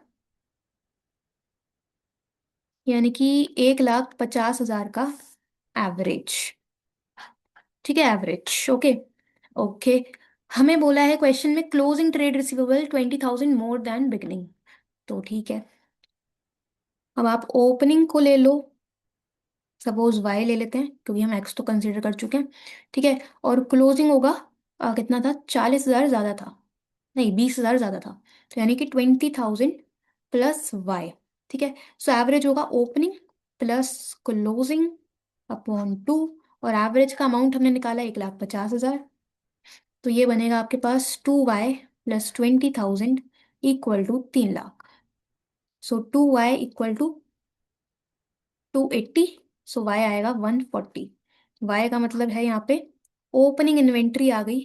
A: यानी कि 1,50,000 का एवरेज। ठीक है, एवरेज। ओके। ओके, हमें बोला है क्वेश्चन में closing trade receivable 20,000 more than beginning, तो ठीक है। अब आप ओपनिंग को ले लो, सपोज वाई ले लेते हैं क्योंकि हम एक्स तो कंसीडर कर चुके हैं। ठीक है, और क्लोजिंग होगा कितना था, 40,000 ज्यादा था, नहीं 20,000 ज्यादा था, तो यानी कि 20,000 प्लस वाई। ठीक है, सो एवरेज होगा ओपनिंग प्लस क्लोजिंग अपॉन 2, और एवरेज का अमाउंट हमने निकाला 1,50,000, तो ये बनेगा आपके पास 2y plus 20,000 equal to 3 lakh. So 2y equal to 280, so y आएगा 140। y का मतलब है यहाँ पे ओपनिंग इन्वेंट्री आ गई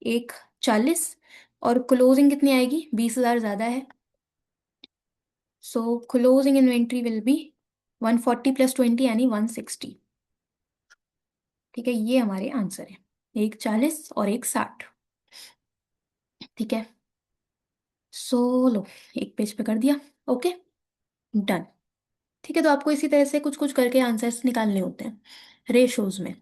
A: 140, और क्लोजिंग कितनी आएगी, 20,000 ज्यादा है, सो closing inventory will be 140 plus 20 यानी 160। ठीक है, ये हमारे आंसर है, एक 40 और एक 60। ठीक है, सो लो, एक पेज पे कर दिया। Okay, done. ठीक है, तो आपको इसी तरह से कुछ कुछ करके आंसर्स निकालने होते हैं रेशोज में।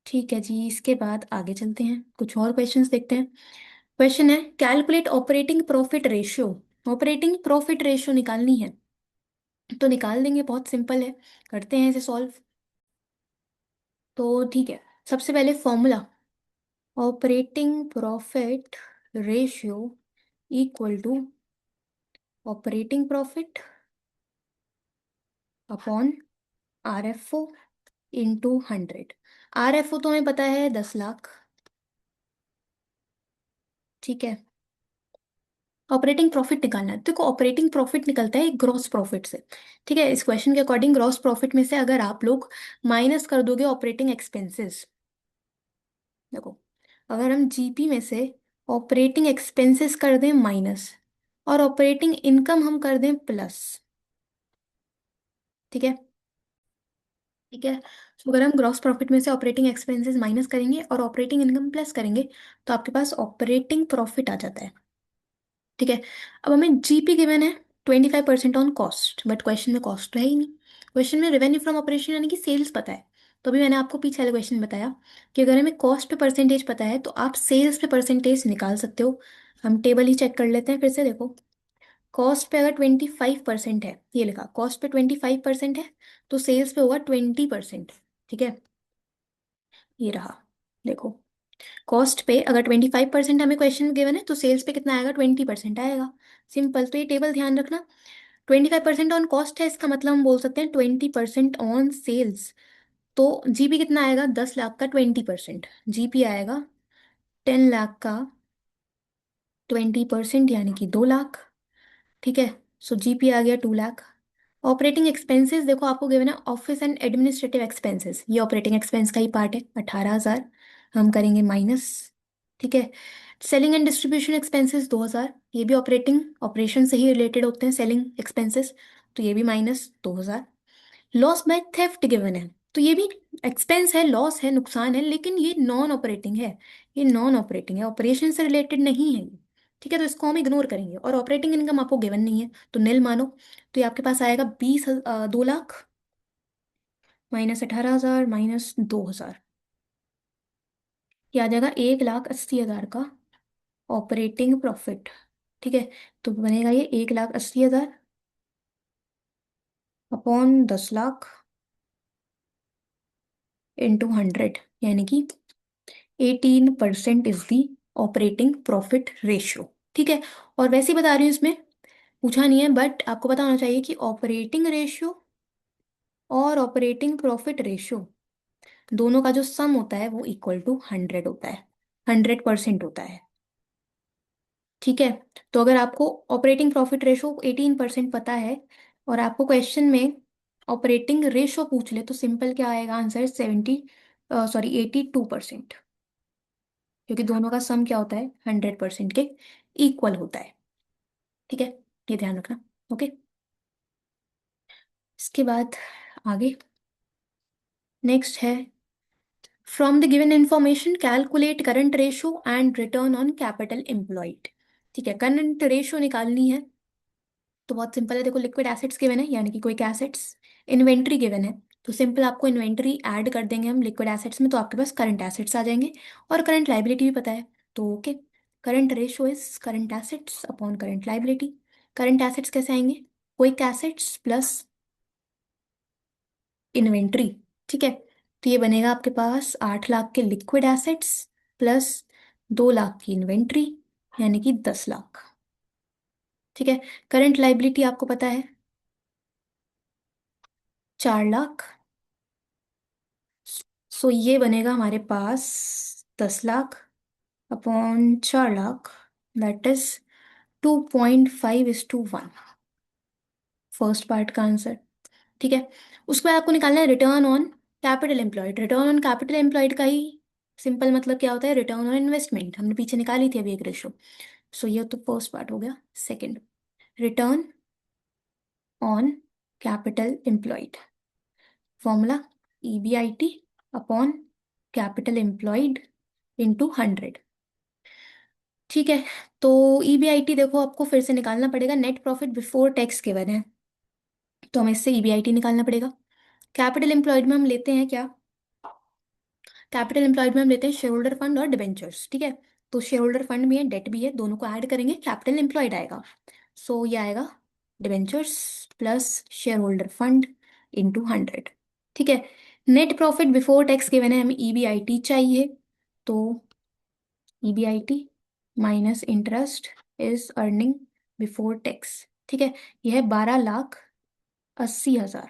A: ठीक है जी, इसके बाद आगे चलते हैं, कुछ और क्वेश्चंस देखते हैं। क्वेश्चन है calculate operating profit ratio. Operating profit ratio निकालनी है, तो निकाल देंगे, बहुत सिंपल है, करते हैं इसे सॉल्व। तो ठीक है, सबसे पहले formula, operating profit ratio equal to operating profit upon RFO into 100। RFO तो हमें पता है 10 लाख। ठीक है, ऑपरेटिंग प्रॉफिट निकालना है, देखो ऑपरेटिंग प्रॉफिट निकलता है ग्रॉस प्रॉफिट से। ठीक है, इस क्वेश्चन के अकॉर्डिंग ग्रॉस प्रॉफिट में से अगर आप लोग माइनस कर दोगे ऑपरेटिंग एक्सपेंसेस, देखो अगर हम जीपी में से ऑपरेटिंग एक्सपेंसेस कर दें माइनस, और ऑपरेटिंग इनकम हम कर दें प्लस। ठीक है। ठीक है, तो अगर हम ग्रॉस प्रॉफिट में से ऑपरेटिंग एक्सपेंसेस माइनस करेंगे और ऑपरेटिंग इनकम प्लस करेंगे, तो आपके पास ऑपरेटिंग प्रॉफिट आ जाता है। ठीक है, अब हमें जीपी गिवन है 25% ऑन कॉस्ट, बट क्वेश्चन में कॉस्ट तो है ही नहीं। क्वेश्चन में रेवेन्यू फ्रॉम ऑपरेशन यानी कि सेल्स पता है, तो अभी मैंने आपको पीछे वाले क्वेश्चन में बताया कि अगर हमें कॉस्ट पे परसेंटेज पता है तो आप सेल्स पे परसेंटेज निकाल सकते हो। हम टेबल ही चेक कर लेते हैं फिर से, देखो कॉस्ट पे अगर 25% है, ये लिखा कॉस्ट पे 25% है, तो सेल्स पे होगा 20%। ठीक है, ये रहा, देखो कॉस्ट पे अगर 25% हमें क्वेश्चन में गिवन है, तो सेल्स पे कितना आएगा, 20% आएगा। सिंपल, तो ये टेबल ध्यान रखना, 25% ऑन कॉस्ट है, इसका मतलब हम बोल सकते हैं 20% ऑन सेल्स। तो जीपी कितना आएगा, 10 लाख का 20%, जीपी आएगा 10 लाख का 20%, यानी कि 2 लाख। ठीक है, सो जीपी आ गया 2 लाख। ऑपरेटिंग एक्सपेंसेस देखो आपको गिवन है ऑफिस एंड एडमिनिस्ट्रेटिव एक्सपेंसेस, ये ऑपरेटिंग एक्सपेंस का ही पार्ट है, 18,000। हम करेंगे माइनस। ठीक है। सेलिंग एंड डिस्ट्रीब्यूशन एक्सपेंसेस 2,000, ये भी ऑपरेशन से ही रिलेटेड होते हैं सेलिंग एक्सपेंसेस, तो ये भी -2,000। लॉस बाय थेफ्ट गिवन है, तो ये भी एक्सपेंस है, लॉस है, नुकसान है, लेकिन ये नॉन ऑपरेटिंग है। ये नॉन ऑपरेटिंग है, ऑपरेशन से रिलेटेड नहीं है ये। ठीक है, तो इसको हम इग्नोर करेंगे, और ऑपरेटिंग इनकम आपको गिवन नहीं है तो निल मानो। तो ये आपके पास आएगा 2 लाख -18,000 -2,000, ये आ जाएगा 1,80,000 का ऑपरेटिंग प्रॉफिट। ठीक है, तो बनेगा ये 1,80,000 अपॉन 10 लाख इंटू 100, यानी कि 18% is the operating profit ratio. ठीक है, और वैसे ही बता रही हूँ, इसमें पूछा नहीं है बट आपको पता होना चाहिए कि ऑपरेटिंग रेशियो और ऑपरेटिंग प्रॉफिट रेशियो दोनों का जो सम होता है वो इक्वल टू 100 होता है, 100% होता है। ठीक है, तो अगर आपको ऑपरेटिंग प्रॉफिट रेशियो 18% पता है और आपको क्वेश्चन में ऑपरेटिंग रेशियो पूछ ले, तो सिंपल क्या आएगा आंसर, 82%, क्योंकि दोनों का सम क्या होता है, 100% के इक्वल होता है। ठीक है, ये ध्यान रखना। ओके, इसके बाद आगे नेक्स्ट है, from the given information calculate current ratio and return on capital employed. ठीक है, करंट रेशो निकालनी है तो बहुत सिंपल है, देखो लिक्विड एसेट्स गिवन है यानी कि क्विक एसेट्स, इन्वेंट्री गिवन है तो सिंपल आपको इन्वेंट्री ऐड कर देंगे हम लिक्विड एसेट्स में, तो आपके पास करंट एसेट्स आ जाएंगे, और करंट लाइबिलिटी भी पता है, तो okay. Current ratio is current assets upon current liability. Current assets कैसे आएंगे, क्विक एसेट्स प्लस इन्वेंट्री। ठीक है, तो ये बनेगा आपके पास 8 लाख के लिक्विड एसेट्स प्लस 2 लाख की इन्वेंट्री, यानी कि 10 लाख। ठीक है, करंट लाइबिलिटी आपको पता है 4 लाख। सो ये बनेगा हमारे पास 10 lakh upon 4 lakh, that is 2.5:1, first part का आंसर। ठीक है, उसके बाद आपको निकालना है return on capital employed. Return on capital employed का ही सिंपल मतलब क्या होता है, रिटर्न ऑन इन्वेस्टमेंट, हमने पीछे निकाली थी अभी एक रेशो। सो ये तो फर्स्ट पार्ट हो गया। Second, return on capital employed, formula EBIT upon capital employed into 100। ठीक है, तो EBIT देखो आपको फिर से निकालना पड़ेगा, net profit before tax given है तो हमें इससे EBIT निकालना पड़ेगा। कैपिटल एम्प्लॉयड में हम लेते हैं क्या, कैपिटल एम्प्लॉयड में हम लेते हैं शेयर होल्डर फंड और डिबेंचर्स। ठीक है, तो शेयर होल्डर फंड भी है, डेट भी है, दोनों को ऐड करेंगे कैपिटल एम्प्लॉयड आएगा। सो ये आएगा debentures plus share holder fund into 100। ठीक है, net profit before tax given है, हमें EBIT चाहिए, तो EBIT minus interest is earning before tax. ठीक है, यह है 12,80,000,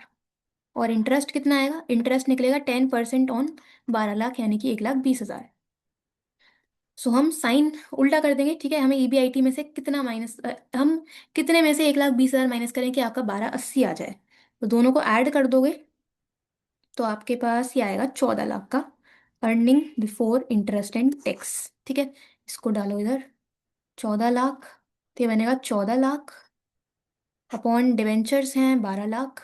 A: और इंटरेस्ट कितना आएगा, इंटरेस्ट निकलेगा 10% ऑन 12 लाख, यानी कि 1,20,000। सो हम साइन उल्टा कर देंगे। ठीक है, हमें EBIT में से कितना माइनस, हम कितने में से 1,20,000 माइनस करें कि आपका 12,80 आ जाए, तो दोनों को ऐड कर दोगे तो आपके पास ये आएगा 14 लाख का earning before interest and tax. ठीक है, इसको डालो इधर, 14 लाख, तो ये बनेगा 14 लाख अपॉन डिवेंचर्स हैं 12 lakh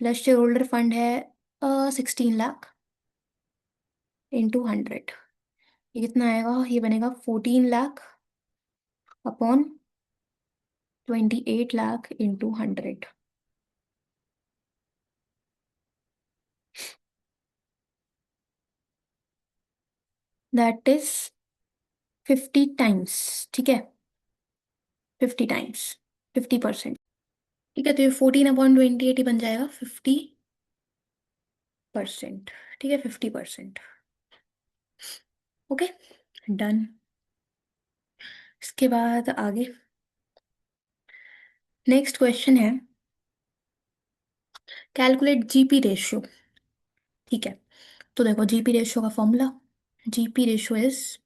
A: plus share holder fund है 16 लाख इंटू 100, ये कितना आएगा, ये बनेगा 14 lakh upon 28 lakh into 100, that is 50 times. ठीक है, 50 टाइम्स, 50%। ठीक है, तो ये 14/28 ही बन जाएगा 50%। ठीक है, 50%। Okay, done. इसके बाद आगे नेक्स्ट क्वेश्चन है, कैलकुलेट GP रेशियो। ठीक है, तो देखो GP रेशियो का formula, GP ratio is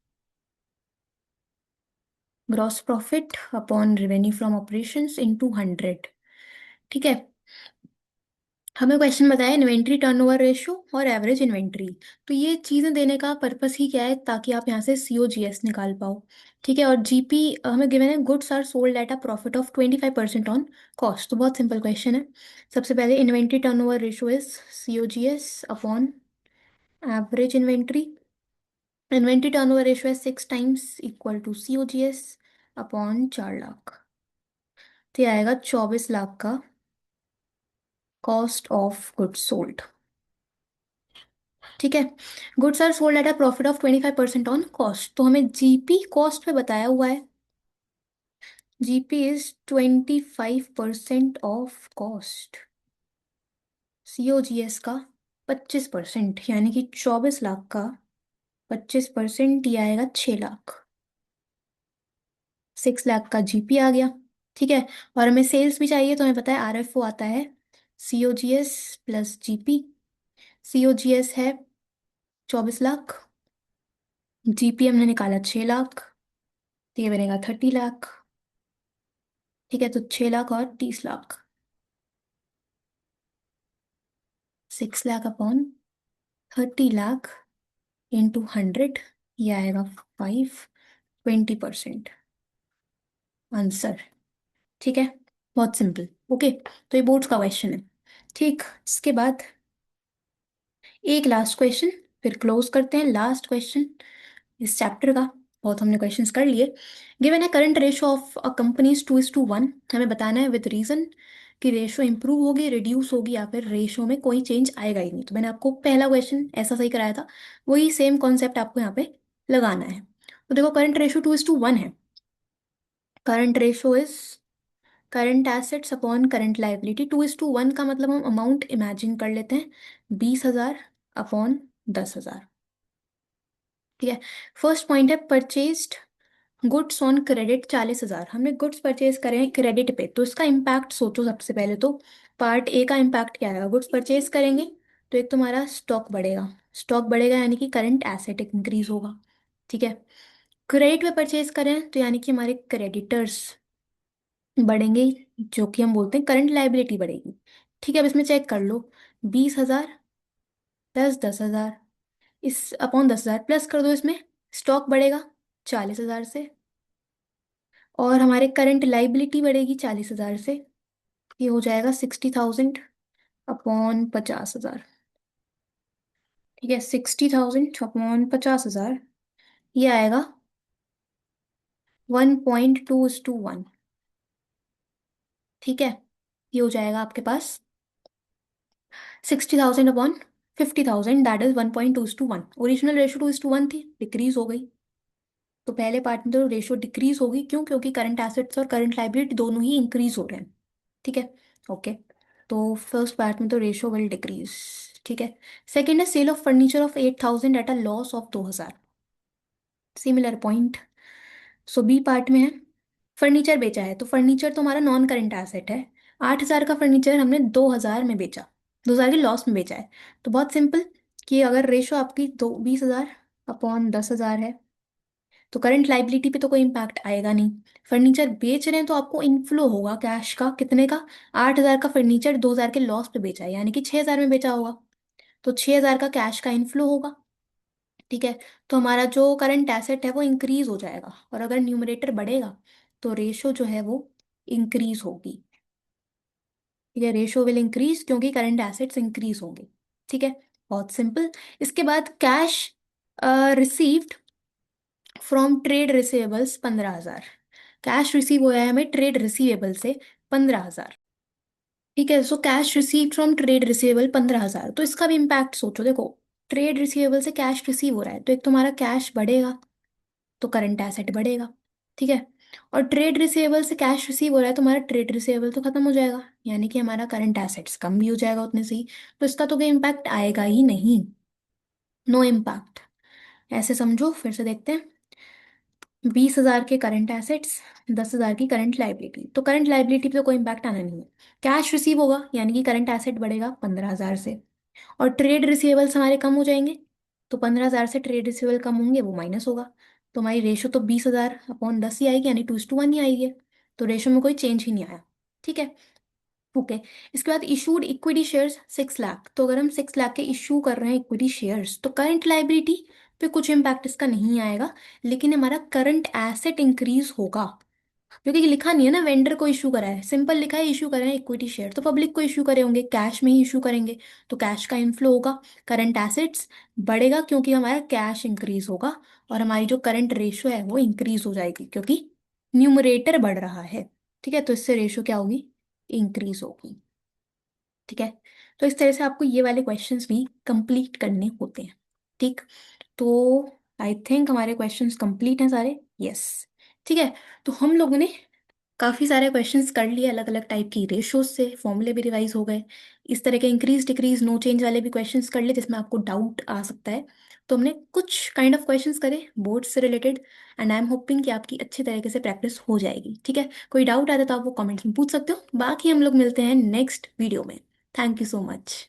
A: gross profit upon revenue from operations into 100। ठीक है। हमें क्वेश्चन बताया इन्वेंट्री टर्नओवर रेशियो और एवरेज इन्वेंट्री। तो ये चीज़ें देने का पर्पस ही क्या है, ताकि आप यहाँ से COGS निकाल पाओ। ठीक है। और GP हमें गिवन है goods are sold at a profit of 25% on cost. तो बहुत सिंपल क्वेश्चन है। सबसे पहले inventory turnover ratio is COGS upon average inventory. Inventory turnover ratio है 6 times equal to COGS upon 4 lakh. तो ये आएगा 24 लाख का कॉस्ट ऑफ गुड्स सोल्ड। ठीक है। Goods are sold at a profit of 25% on cost. तो हमें GP कॉस्ट पे बताया हुआ है। GP is 25% of cost. COGS का 25%, यानी कि 24 लाख का 25% ये आएगा 6 लाख। 6 लाख का GP आ गया। ठीक है। और हमें सेल्स भी चाहिए, तो हमें पता है RFO आता है COGS प्लस GP। COGS है 24 लाख, GP हमने निकाला 6 लाख, तो ये बनेगा 30 लाख। ठीक है। तो 6 लाख और 30 लाख, 6 लाख अपॉन 30 लाख इंटू 100, ये आएगा 20% आंसर। ठीक है। बहुत सिंपल। ओके। तो ये बोर्ड्स का क्वेश्चन है। ठीक। इसके बाद एक लास्ट क्वेश्चन, फिर क्लोज करते हैं। लास्ट क्वेश्चन इस चैप्टर का। बहुत हमने क्वेश्चंस कर लिए। गिवन है current ratio of a companies 2:1। हमें बताना है विद रीजन कि रेशो इंप्रूव होगी, रिड्यूस होगी, या फिर रेशो में कोई चेंज आएगा ही नहीं। तो मैंने आपको पहला क्वेश्चन ऐसा सही कराया था, वही सेम कॉन्सेप्ट आपको यहाँ पे लगाना है। तो देखो करंट रेशो 2:1 है। Current ratio is current assets upon current liability. 2:1 का मतलब हम अमाउंट इमेजिन कर लेते हैं, 20,000 अपॉन 10,000। ठीक है। फर्स्ट पॉइंट है परचेज्ड गुड्स ऑन क्रेडिट 40,000। हमने गुड्स परचेज करे हैं क्रेडिट पे, तो इसका इम्पैक्ट सोचो। सबसे पहले तो पार्ट ए का इम्पैक्ट क्या आएगा, गुड्स परचेज करेंगे तो एक तुम्हारा स्टॉक बढ़ेगा। स्टॉक बढ़ेगा यानी कि करंट एसेट इंक्रीज होगा। ठीक है। क्रेडिट पे परचेज करें तो यानी कि हमारे क्रेडिटर्स बढ़ेंगे, जो कि हम बोलते हैं करंट लाइबिलिटी बढ़ेगी। ठीक है। अब इसमें चेक कर लो, 20,000 प्लस 10,000, इस अपॉन 10,000 प्लस कर दो इसमें, स्टॉक बढ़ेगा 40,000 से, और हमारे करंट लाइबिलिटी बढ़ेगी 40,000 से। ये हो जाएगा 60,000 अपॉन 50,000। ठीक है। 60,000 अपॉन 50,000, ये आएगा 1.2:1। ठीक है। ये हो जाएगा आपके पास 60,000 upon 50,000, that is 1.2:1। Original ratio 2:1 थी, डिक्रीज हो गई। तो पहले पार्ट में तो रेशो डिक्रीज होगी, क्यों? क्योंकि करंट एसेट्स और करंट लाइबिलिटी दोनों ही इंक्रीज हो रहे हैं। ठीक है। ओके। तो फर्स्ट पार्ट में तो रेशो विल डिक्रीज। ठीक है। सेकेंड है sale of furniture of 8,000 at a loss of 2,000। Similar point. So B part में है, फर्नीचर बेचा है, तो फर्नीचर तो हमारा नॉन करंट एसेट है। 8,000 का फर्नीचर हमने 2,000 में बेचा, 2,000 के लॉस में बेचा है। तो बहुत सिंपल कि अगर रेशो आपकी 20,000 अपॉन 10,000 है, तो करंट लाइबिलिटी पे तो कोई इम्पैक्ट आएगा नहीं। फर्नीचर बेच रहे हैं तो आपको इनफ्लो होगा कैश का, कितने का? 8,000 का फर्नीचर 2,000 के लॉस पे बेचा है, यानी कि 6,000 में बेचा होगा, तो 6,000 का कैश का इनफ्लो होगा। ठीक है। तो हमारा जो करंट एसेट है वो इंक्रीज हो जाएगा, और अगर न्यूमरेटर बढ़ेगा तो रेशो जो है वो इंक्रीज होगी। ठीक है। रेशो विल इंक्रीज क्योंकि करंट एसेट्स इंक्रीज होंगे। ठीक है। बहुत सिंपल। इसके बाद cash received from trade receivables 15,000। Cash receive हुआ है हमें ट्रेड रिसीवेबल से 15,000। ठीक है। So cash receive from trade receivable 15,000, तो इसका भी इम्पैक्ट सोचो। देखो, ट्रेड रिसीवेबल से कैश रिसीव हो रहा है, तो एक तुम्हारा कैश बढ़ेगा, तो करंट एसेट बढ़ेगा। ठीक है। और ट्रेड रिसीवेबल से कैश रिसीव हो रहा है, तो हमारा ट्रेड रिसीवेबल तो खत्म हो जाएगा, यानी कि हमारा करंट एसेट्स कम भी हो जाएगा उतने से ही। तो इसका तो कोई इम्पैक्ट आएगा ही नहीं, नो इम्पैक्ट। ऐसे समझो, फिर से देखते हैं। 20,000 के करंट एसेट्स, 10,000 की करंट लाइबिलिटी, तो करंट लाइबिलिटी पे तो कोई इम्पैक्ट आना नहीं है। कैश रिसीव होगा यानी कि करंट एसेट बढ़ेगा 15,000 से, और ट्रेड रिसीवेबल्स हमारे कम हो जाएंगे, तो 15,000 से ट्रेड रिसीवेबल कम होंगे, वो माइनस होगा। तो हमारी रेशो तो 20,000/10 ही आएगी, यानी 2:1 ही आएगी। तो रेशो में कोई चेंज ही नहीं आया। ठीक है। ओके। इसके बाद इशूड इक्विटी शेयर्स 6 लाख। तो अगर हम 6 लाख के इशू कर रहे हैं इक्विटी शेयर्स, तो करंट लाइबिलिटी पे कुछ इम्पैक्ट इसका नहीं आएगा, लेकिन हमारा करंट एसेट इंक्रीज होगा। क्योंकि लिखा नहीं है ना वेंडर को इशू करा है, सिंपल लिखा है इशू करे हैं इक्विटी शेयर, तो पब्लिक को इशू करे होंगे, कैश में ही इशू करेंगे। तो कैश का इनफ्लो होगा, करंट एसेट्स बढ़ेगा क्योंकि हमारा कैश इंक्रीज होगा, और हमारी जो करंट रेशो है वो इंक्रीज हो जाएगी क्योंकि न्यूमरेटर बढ़ रहा है। ठीक है, तो इससे रेशो क्या होगी, इंक्रीज होगी। ठीक है। तो इस तरह से आपको ये वाले क्वेश्चंस भी कंप्लीट करने होते हैं। ठीक। तो आई थिंक हमारे क्वेश्चंस कंप्लीट हैं सारे। यस। ठीक है। तो हम लोगों ने काफ़ी सारे क्वेश्चंस कर लिए, अलग अलग टाइप की रेशोज से, फॉर्मूले भी रिवाइज हो गए। इस तरह के इंक्रीज डिक्रीज नो चेंज वाले भी क्वेश्चंस कर लिए जिसमें आपको डाउट आ सकता है। तो हमने कुछ काइंड ऑफ क्वेश्चंस करे बोर्ड से related, and I am hoping कि आपकी अच्छी तरीके से प्रैक्टिस हो जाएगी। ठीक है। कोई डाउट आता है तो आप वो कमेंट्स में पूछ सकते हो, बाकी हम लोग मिलते हैं नेक्स्ट वीडियो में। Thank you so much.